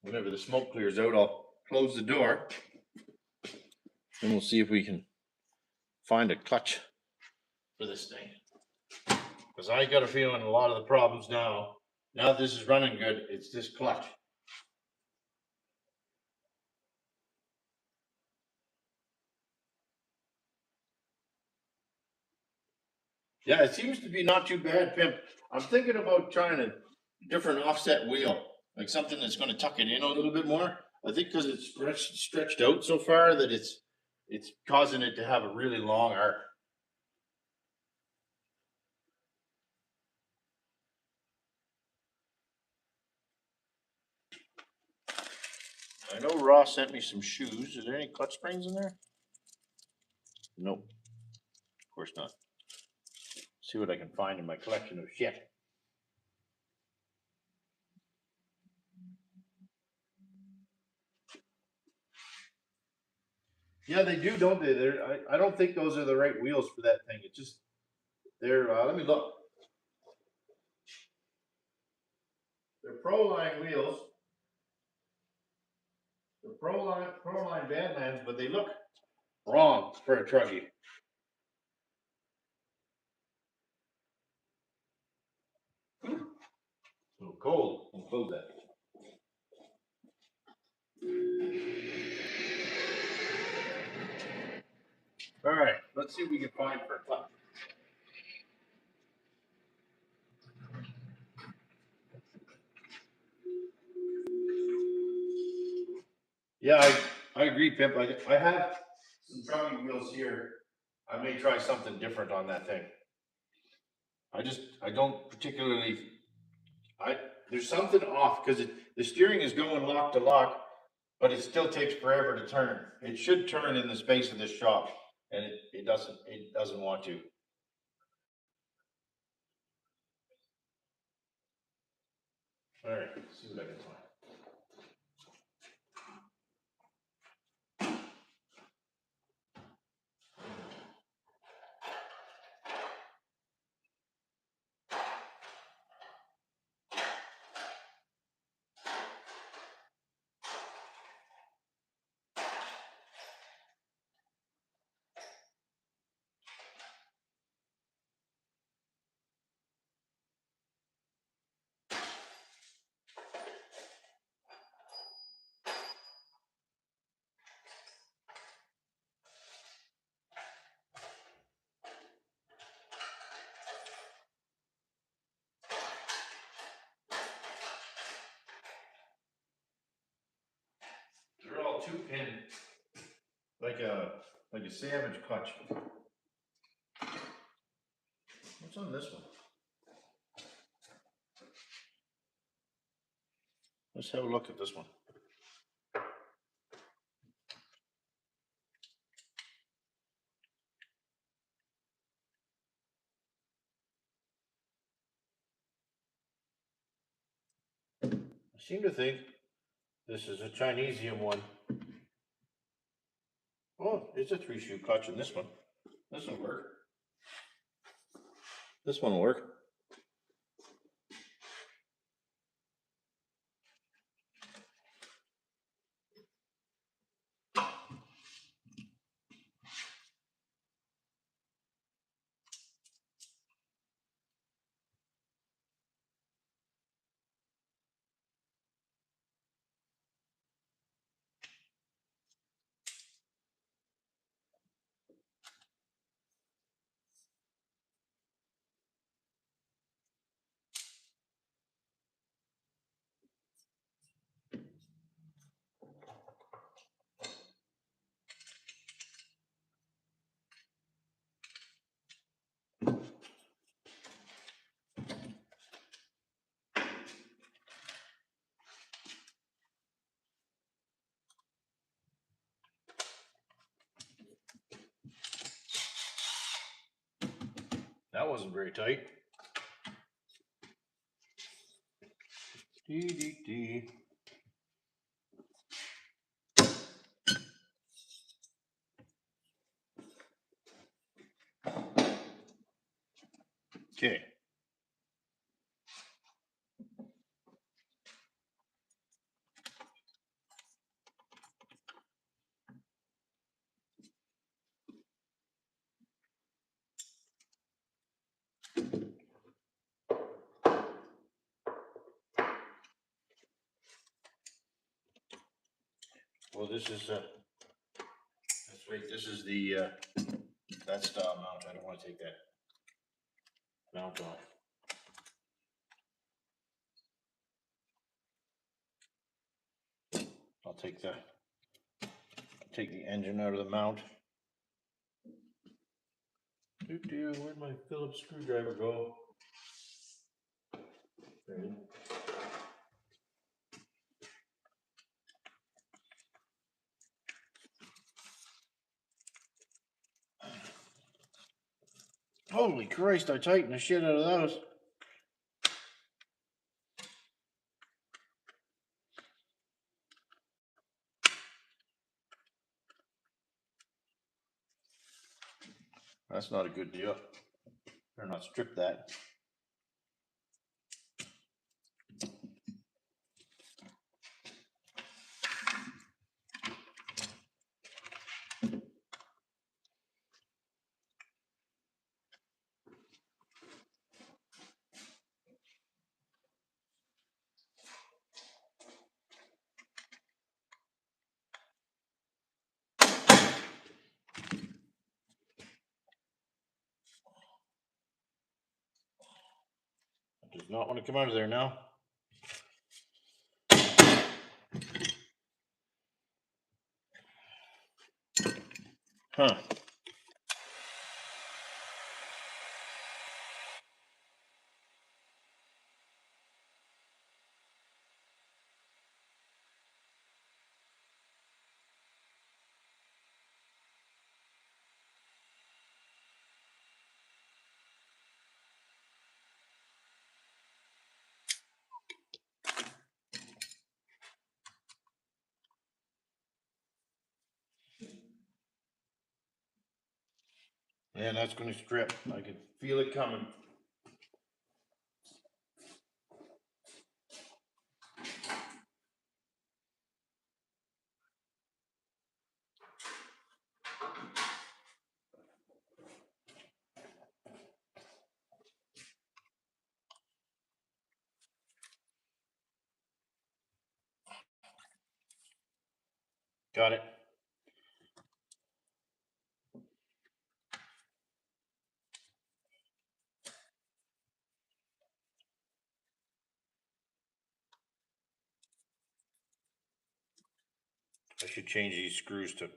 Whenever the smoke clears out, I'll close the door and we'll see if we can find a clutch for this thing. Because I got a feeling a lot of the problems now that this is running good, it's this clutch. Yeah, it seems to be not too bad, Pimp. I'm thinking about trying a different offset wheel, like something that's going to tuck it in a little bit more. I think because it's stretched out so far that it's causing it to have a really long arc. I know Ross sent me some shoes. Is there any clutch springs in there? Nope. Of course not. See what I can find in my collection of shit. Yeah, they do, don't they? I don't think those are the right wheels for that thing. It just they're let me look. They're Proline wheels. They're Proline Badlands, but they look wrong for a truggy. Oh, cold. I'll close that. All right, let's see what we can find for a clutch. Yeah, I agree, Pimp. I have some truggy wheels here. I may try something different on that thing. I don't particularly I there's something off because the steering is going lock to lock, but it still takes forever to turn. It should turn in the space of this shop, and it doesn't. It doesn't want to. All right, let's see what I can find. They're all two pin, like a Savage clutch. What's on this one? Let's have a look at this one. I seem to think this is a Chinesium one. Oh, it's a 3-shoe clutch in this one. This will work. This one will work. That wasn't very tight. Dee, dee, dee. Okay. Well, this is that's right. This is the that style mount. I don't want to take that mount off. I'll take the engine out of the mount. Where'd my Phillips screwdriver go? There it is. Holy Christ, I tightened the shit out of those. That's not a good deal. Better not strip that. Does not want to come out of there now. Huh. Man, that's going to strip. I can feel it coming. Got it. I should change these screws to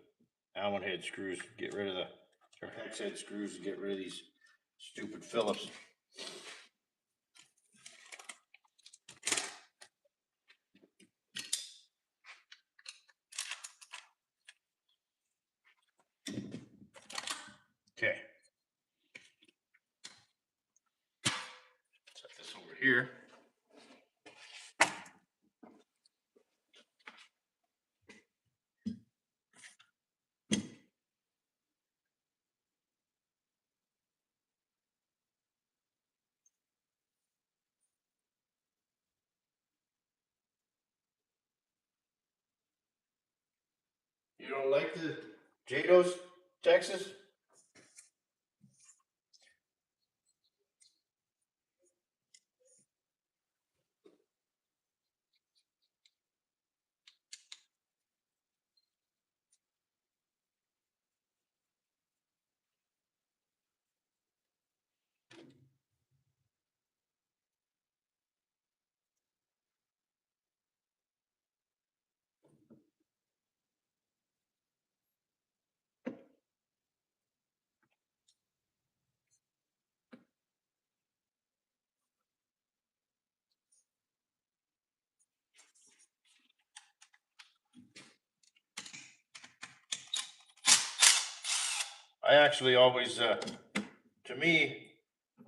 Allen head screws. Get rid of the or hex head screws to get rid of these stupid Phillips. Okay. Set this over here. You don't like the JADOS, Texas? I actually always, to me,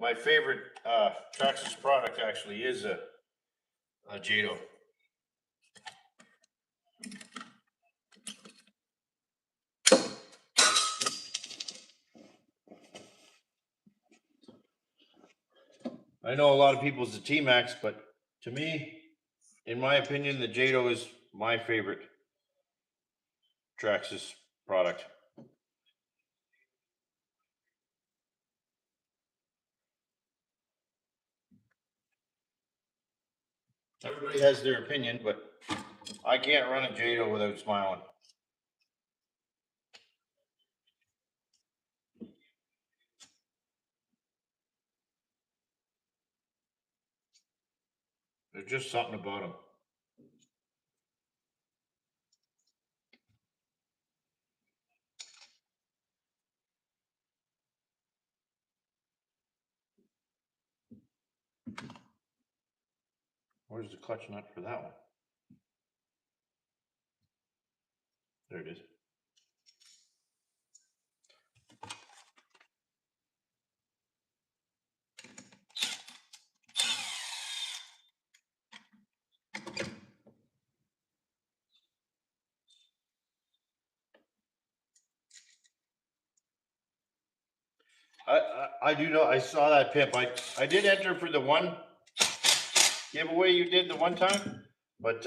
my favorite Traxxas product actually is a Jado. I know a lot of people's the T-Max, but to me, in my opinion, the Jado is my favorite Traxxas product. Everybody has their opinion, but I can't run a Jado without smiling. There's just something about them. Where's the clutch nut for that one? There it is. I do know, I saw that pimp. I did enter for the one giveaway you did the one time, but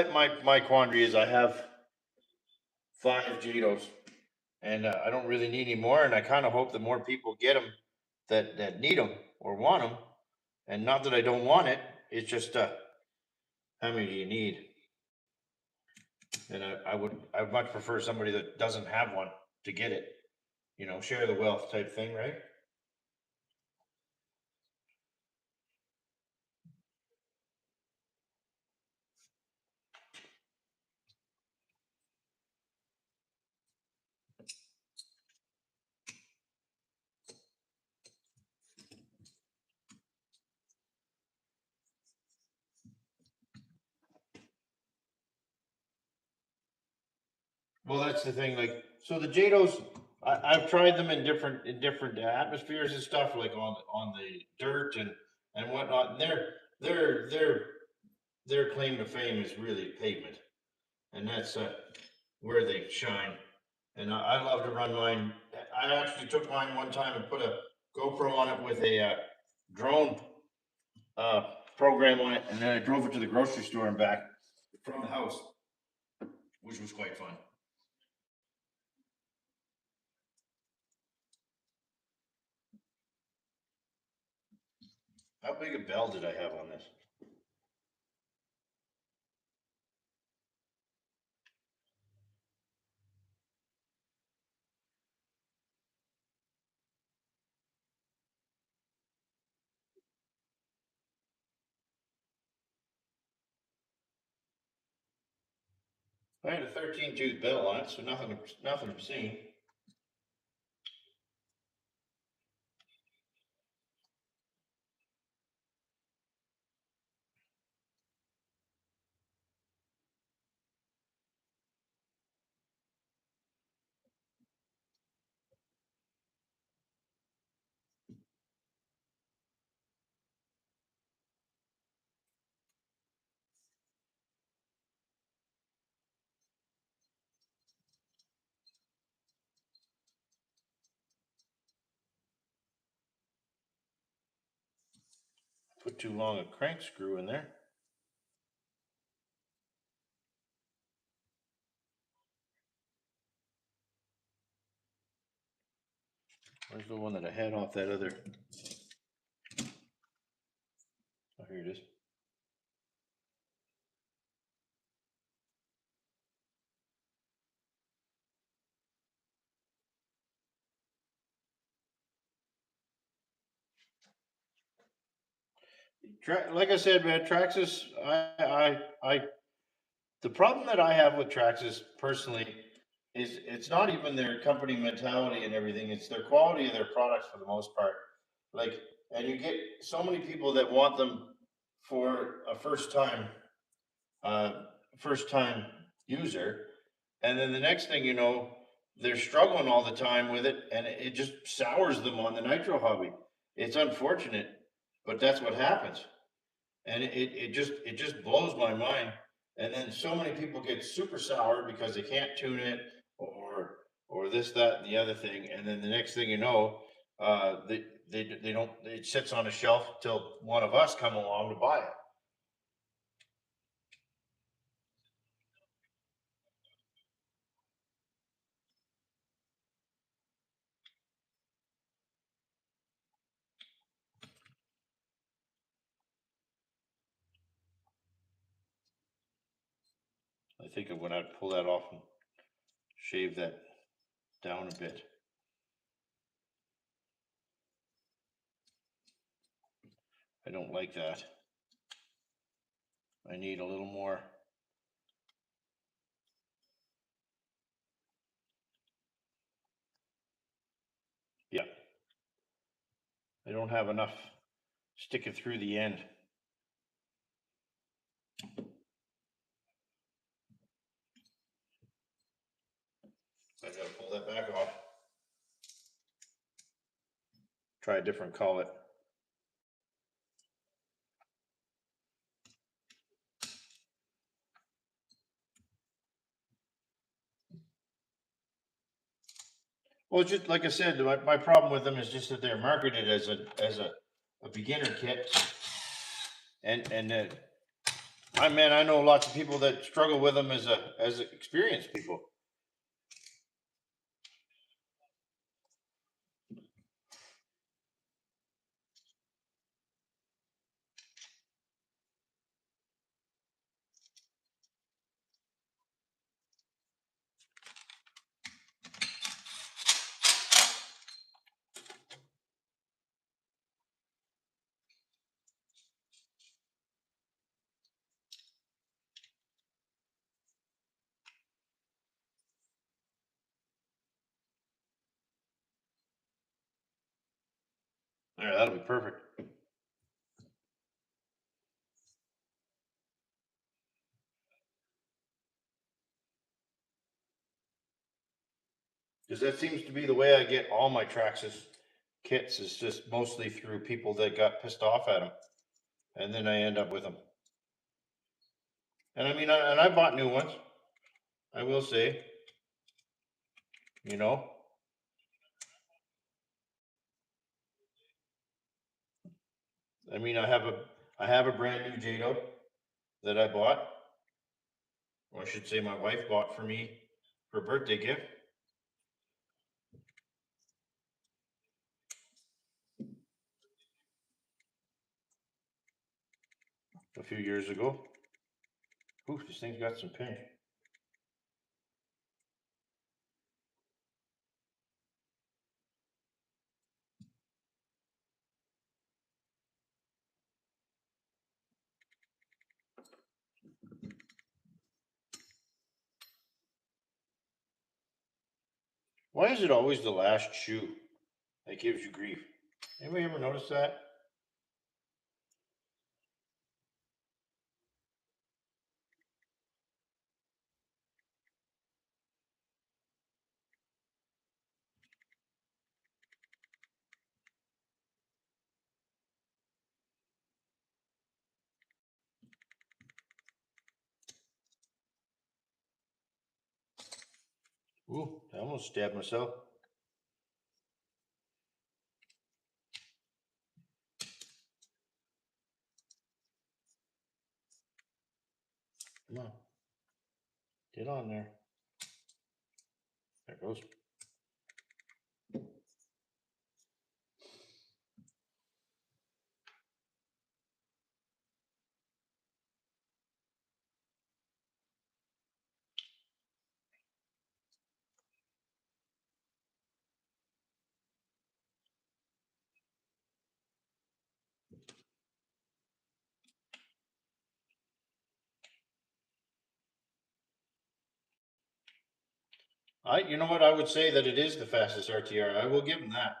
my quandary is I have 5 Jados and I don't really need any more, and I kind of hope that more people get them that need them or want them, and not that I don't want it. It's just how many do you need? And I would much prefer somebody that doesn't have one to get it. You know, share the wealth type thing, right? Well, that's the thing. Like, so the Jados, I've tried them in different atmospheres and stuff, like on the dirt and whatnot. And their claim to fame is really pavement, and that's where they shine. And I love to run mine. I actually took mine one time and put a GoPro on it with a drone uh, program on it, and then I drove it to the grocery store and back from the house, which was quite fun. How big a bell did I have on this? I had a 13 tooth bell on it, so nothing obscene. Put too long a crank screw in there. Where's the one that I had off that other? Oh, here it is. Like I said, man, Traxxas, the problem that I have with Traxxas personally is it's not even their company mentality and everything. It's their quality of their products for the most part. Like, and you get so many people that want them for a uh, first time user, and then the next thing you know, they're struggling all the time with it, and it just sours them on the nitro hobby. It's unfortunate, but that's what happens. And it just blows my mind. And then so many people get super sour because they can't tune it, or this, that, and the other thing. And then the next thing you know, they don't, it sits on a shelf till one of us come along to buy it. I think when I pull that off and shave that down a bit. I don't like that. I need a little more. Yeah, I don't have enough sticking through the end. I gotta pull that back off. Try a different collet. Well, just like I said, my problem with them is just that they're marketed as a beginner kit, and I know lots of people that struggle with them as experienced people. All right, that'll be perfect. Because that seems to be the way I get all my Traxxas kits, is just mostly through people that got pissed off at them, and then I end up with them. And I mean, I bought new ones. I will say, you know, I mean, I have a brand new Jado that I bought, or I should say, my wife bought for me for a birthday gift a few years ago. Ooh, this thing's got some pinch. Why is it always the last shoe that gives you grief? Anybody ever notice that? Ooh, I almost stabbed myself. Come on, get on there. There it goes. You know what? I would say that it is the fastest RTR. I will give them that.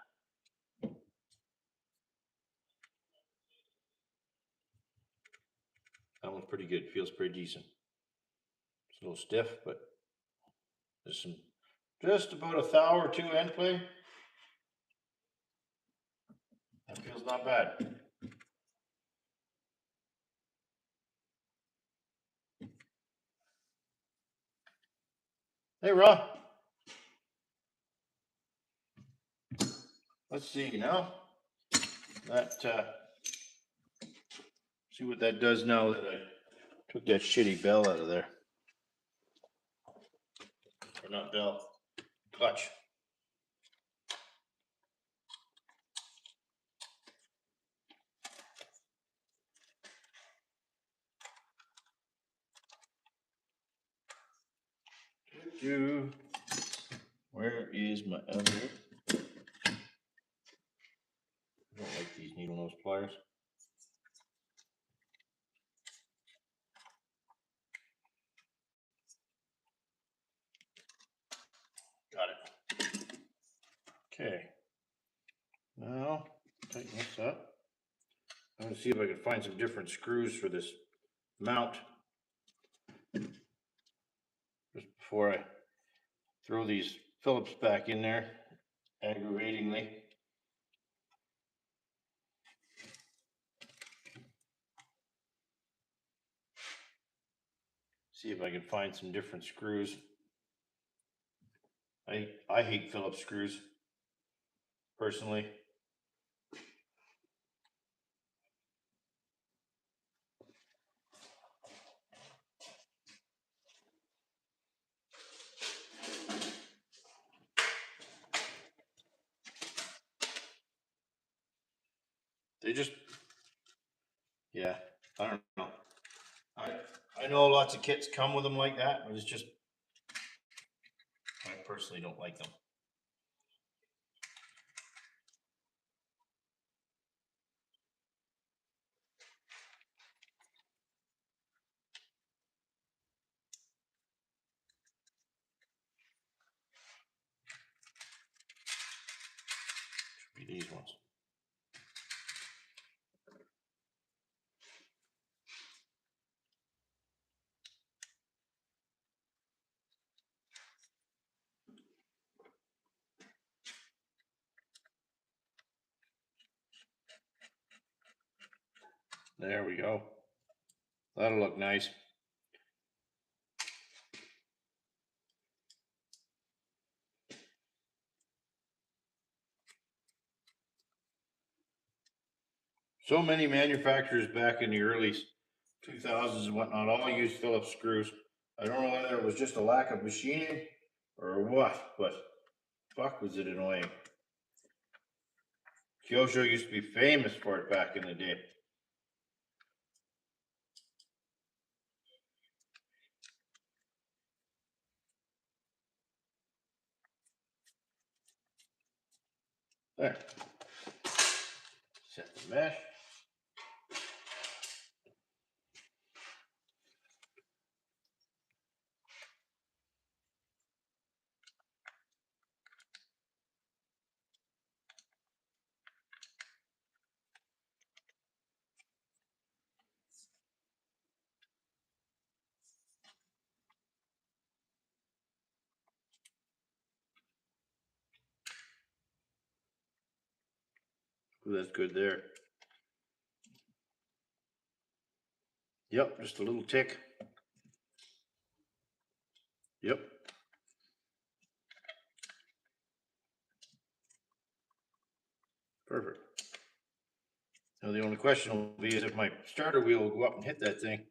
That one's pretty good. Feels pretty decent. It's a little stiff, but there's some Just about a thou or two end play. That feels not bad. Hey, Rob. Let's see now. That see what that does now that I took that shitty bell out of there. Or not bell, clutch. Where is my other? I don't like these needle nose pliers. Got it. Okay. Now tighten this up. I'm going to see if I can find some different screws for this mount just before I throw these Phillips back in there aggravatingly. See if I can find some different screws. I hate Phillips screws personally. They just, yeah, I don't know. I know lots of kits come with them like that, but it's just, I personally don't like them. Should be these ones. There we go. That'll look nice. So many manufacturers back in the early 2000s and whatnot all used Phillips screws. I don't know whether it was just a lack of machining or what, but fuck was it annoying. Kyosho used to be famous for it back in the day. There. Set the mesh. Ooh, that's good there. Yep, just a little tick. Yep. Perfect. Now the only question will be is if my starter wheel will go up and hit that thing.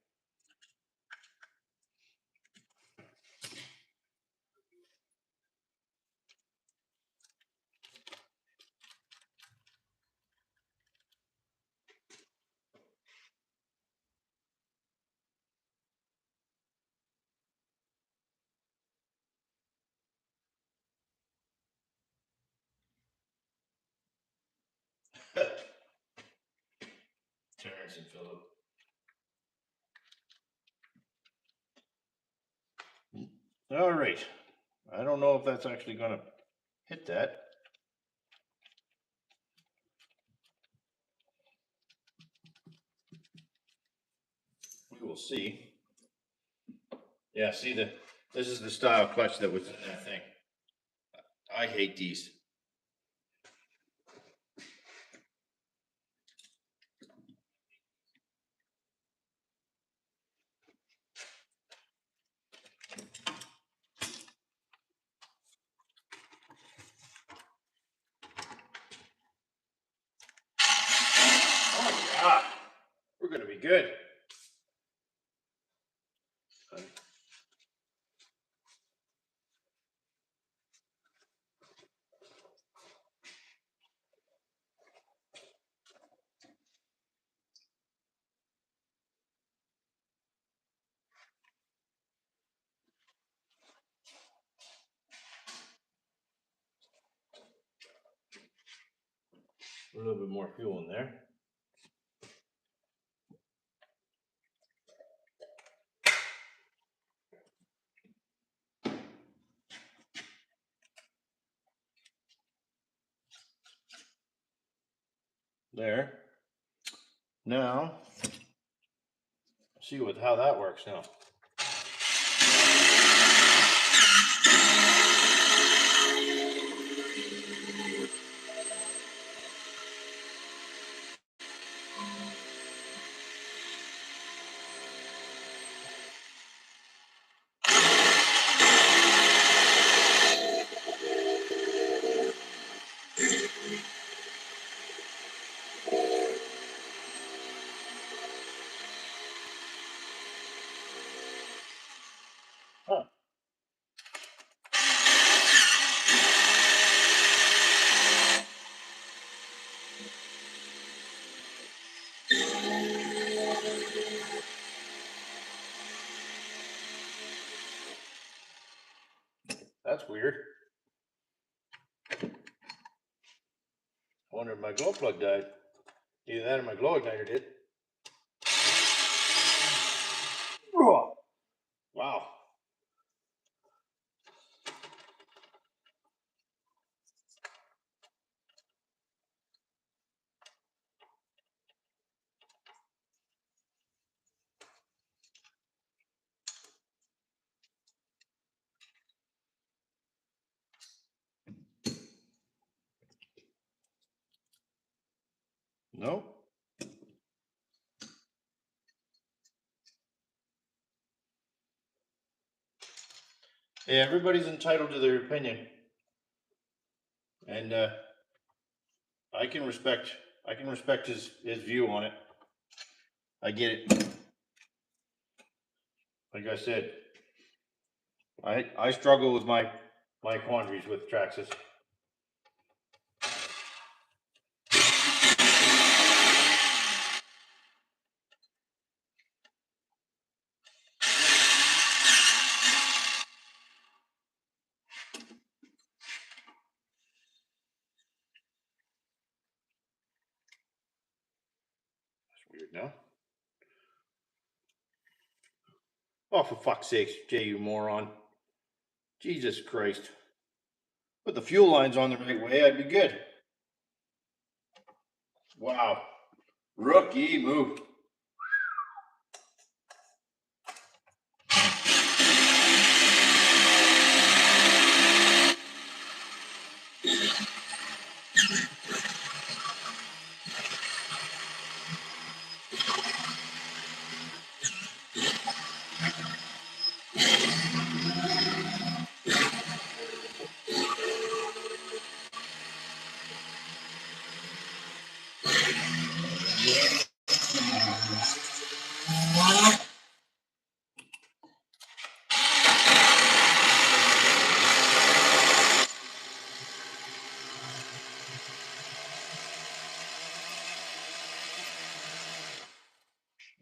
Terrence and Phillip. All right. I don't know if that's actually going to hit that. We will see. Yeah, see this is the style clutch that was in that thing. I hate these. Oh yeah, we're gonna be good. A little bit more fuel in there. There. Now, see how that works now. Huh. That's weird. I wonder if my glow plug died. Either that or my glow igniter did. Oh, wow. No. Yeah, everybody's entitled to their opinion, and I can respect his view on it. I get it. Like I said, I struggle with my quandaries with Traxxas. That's weird now. Oh, for fuck's sake, Jay, you moron. Jesus Christ. Put the fuel lines on the right way, I'd be good. Wow. Rookie move.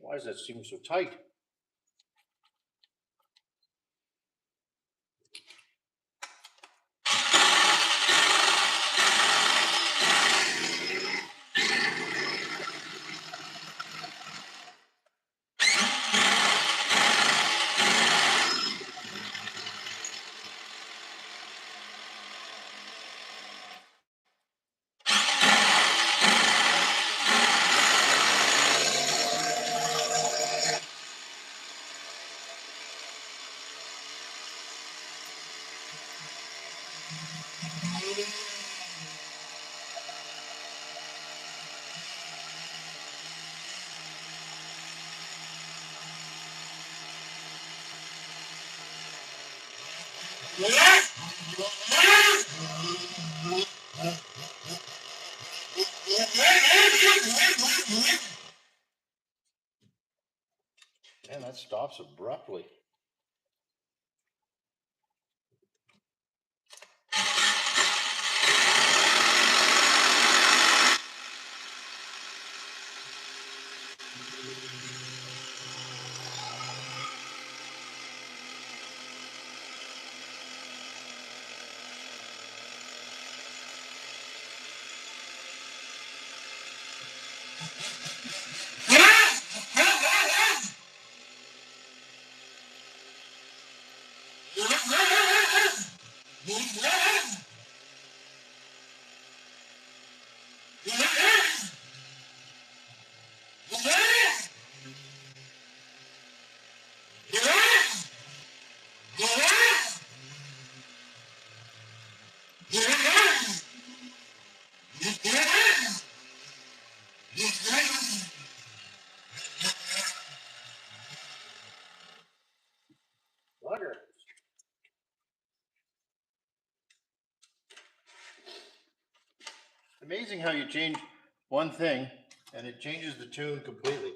Why does that seem so tight? And that stops abruptly. Amazing how you change one thing and it changes the tune completely.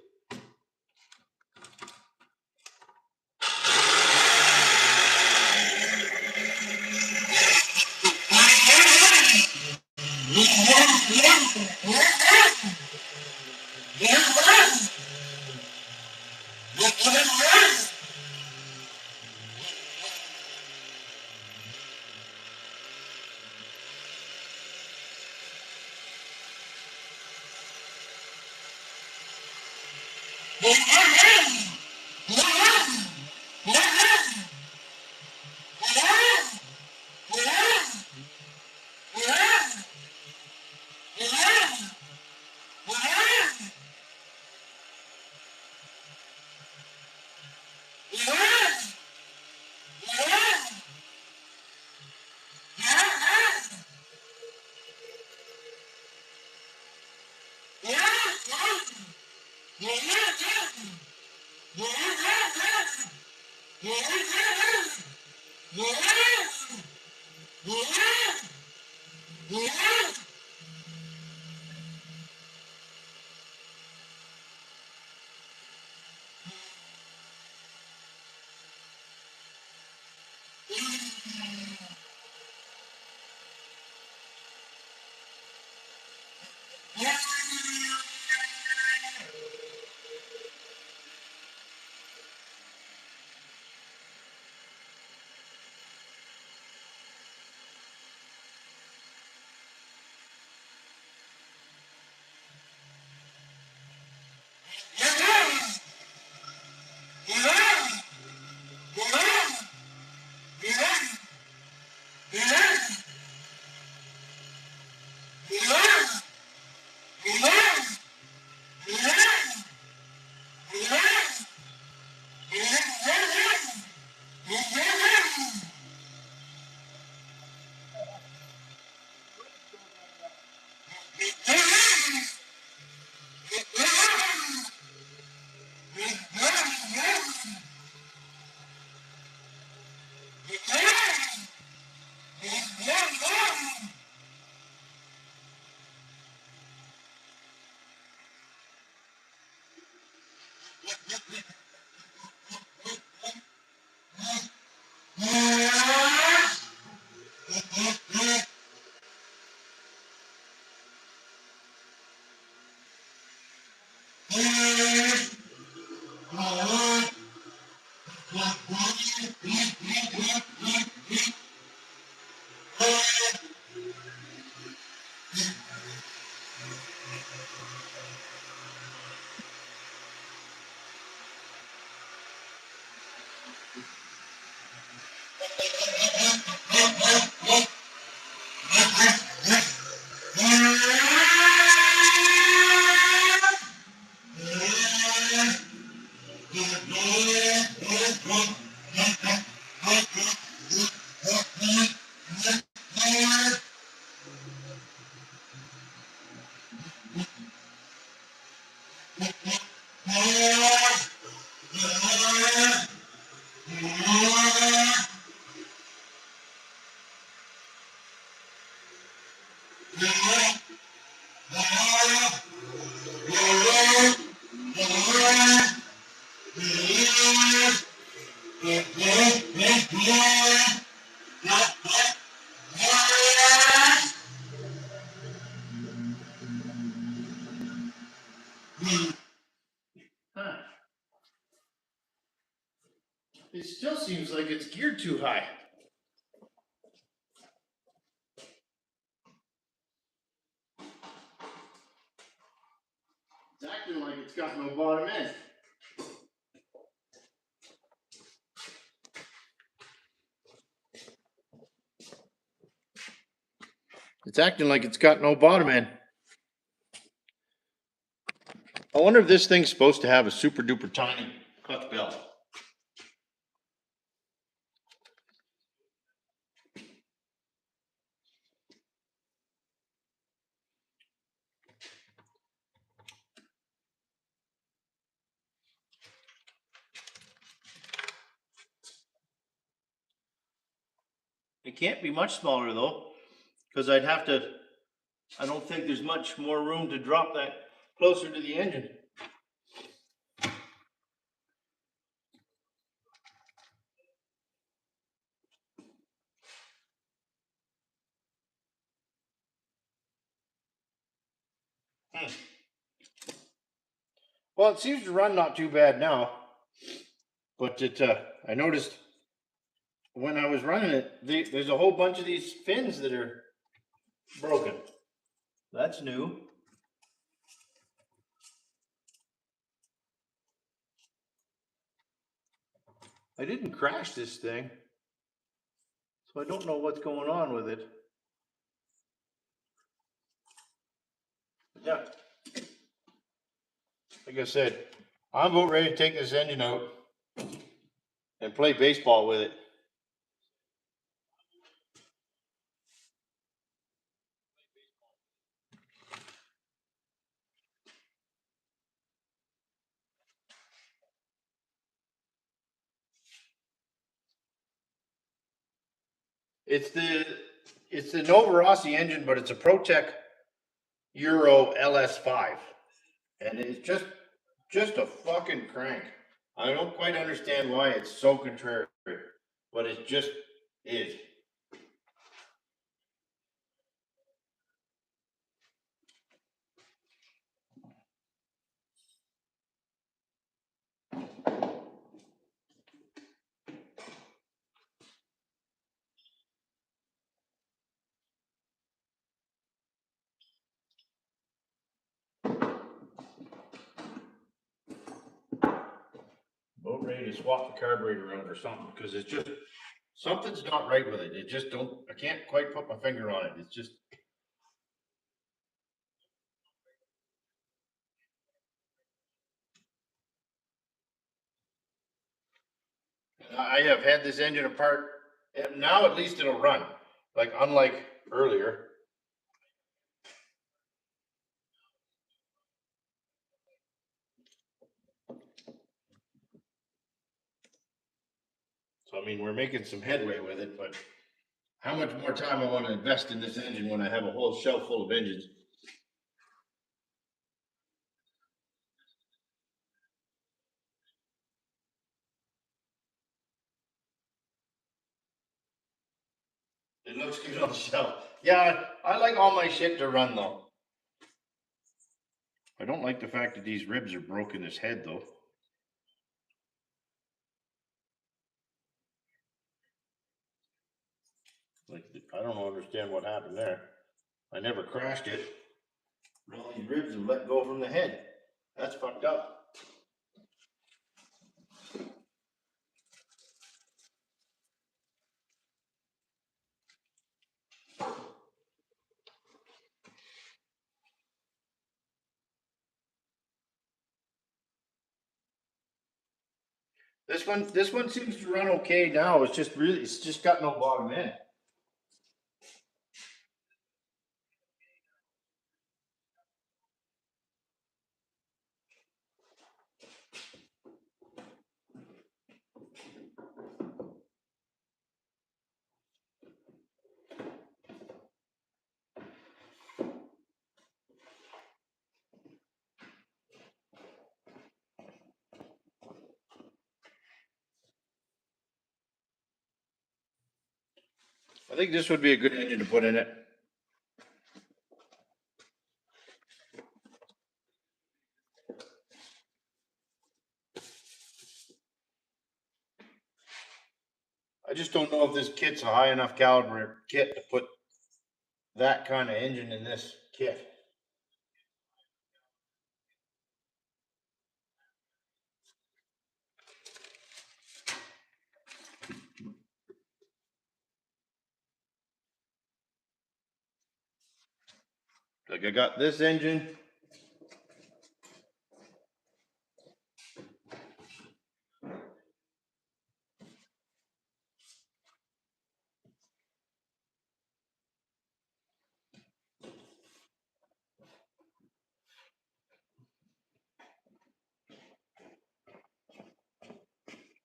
Huh. It still seems like it's geared too high. It's acting like it's got no bottom end. It's acting like it's got no bottom end. I wonder if this thing's supposed to have a super duper tiny clutch belt. It can't be much smaller though, because I don't think there's much more room to drop that closer to the engine. Well, it seems to run not too bad now, but I noticed when I was running it, there's a whole bunch of these fins that are broken. That's new. I didn't crash this thing, so I don't know what's going on with it. Yeah. Like I said, I'm about ready to take this engine out and play baseball with it. It's the Nova Rossi engine, but it's a ProTech Euro LS5, and it's just a fucking crank. I don't quite understand why it's so contrary, but it just is. About ready to swap the carburetor out or something, because it's just something's not right with it. It just don't. I can't quite put my finger on it. It's just. I have had this engine apart, and now at least it'll run. Like unlike earlier. So I mean, we're making some headway with it, but how much more time I want to invest in this engine when I have a whole shelf full of engines? It looks good on the shelf. Yeah, I like all my shit to run though. I don't like the fact that these ribs are broken as head though. Like, I don't understand what happened there. I never crashed it. All these ribs have let go from the head. That's fucked up. This one seems to run okay now. It's just got no bottom end. I think this would be a good engine to put in it. I just don't know if this kit's a high enough caliber kit to put that kind of engine in this kit. Like I got this engine.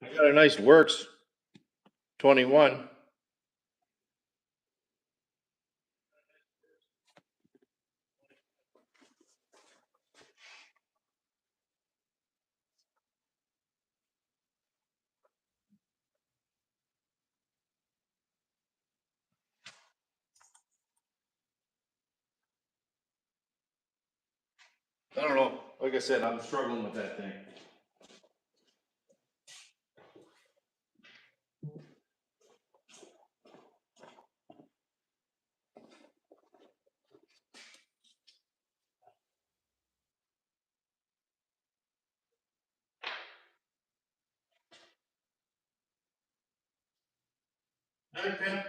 I got a nice Works 21. I don't know. Like I said, I'm struggling with that thing. Hey, Pam.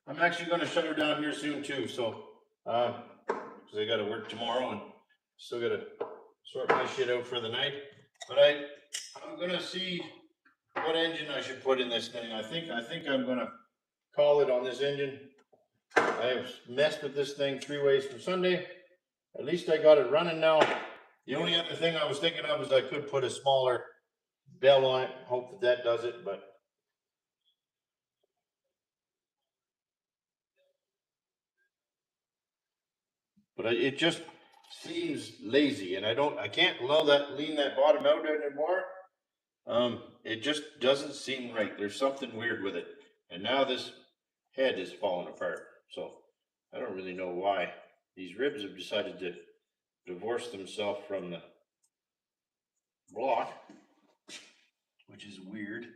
I'm actually going to shut her down here soon too. So, because I got to work tomorrow and still got to sort my shit out for the night. But I'm going to see what engine I should put in this thing. I think I'm going to call it on this engine. I have messed with this thing 3 ways from Sunday. At least I got it running now. The only other thing I was thinking of is I could put a smaller bell on it. Hope that that does it, but it just seems lazy, and I can't lean that bottom out anymore. It just doesn't seem right. There's something weird with it, and now this head is falling apart. So I don't really know why these ribs have decided to divorce themselves from the block, which is weird.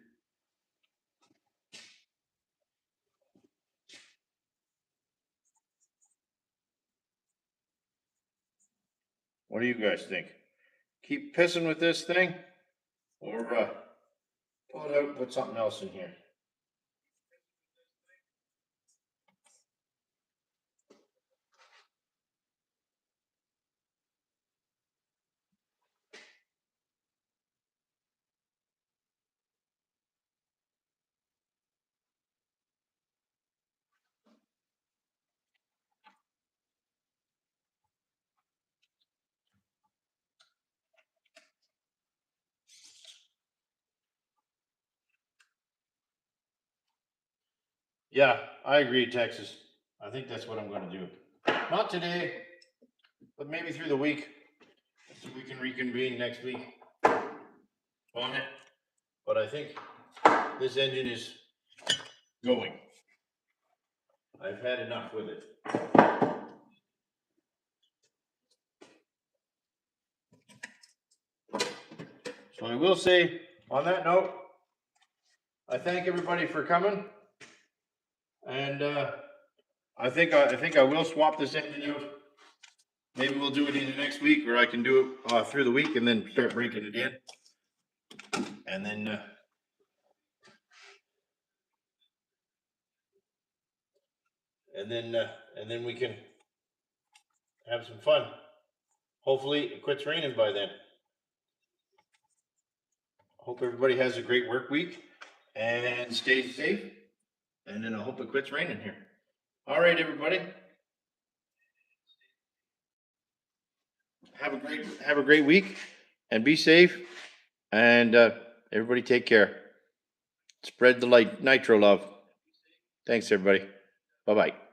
What do you guys think? Keep pissing with this thing, or pull it out and put something else in here? Yeah, I agree, Texas. I think that's what I'm going to do. Not today, but maybe through the week, so we can reconvene next week on it. But I think this engine is going. I've had enough with it. So I will say, on that note, I thank everybody for coming, and I think I will swap this engine out. Maybe we'll do it either next week, or I can do it through the week and then start breaking it in, and then and then we can have some fun. Hopefully, it quits raining by then. Hope everybody has a great work week and stays safe. And then I hope it quits raining here. All right, everybody. Have a great week and be safe. And everybody take care. Spread the light, nitro love. Thanks, everybody. Bye-bye.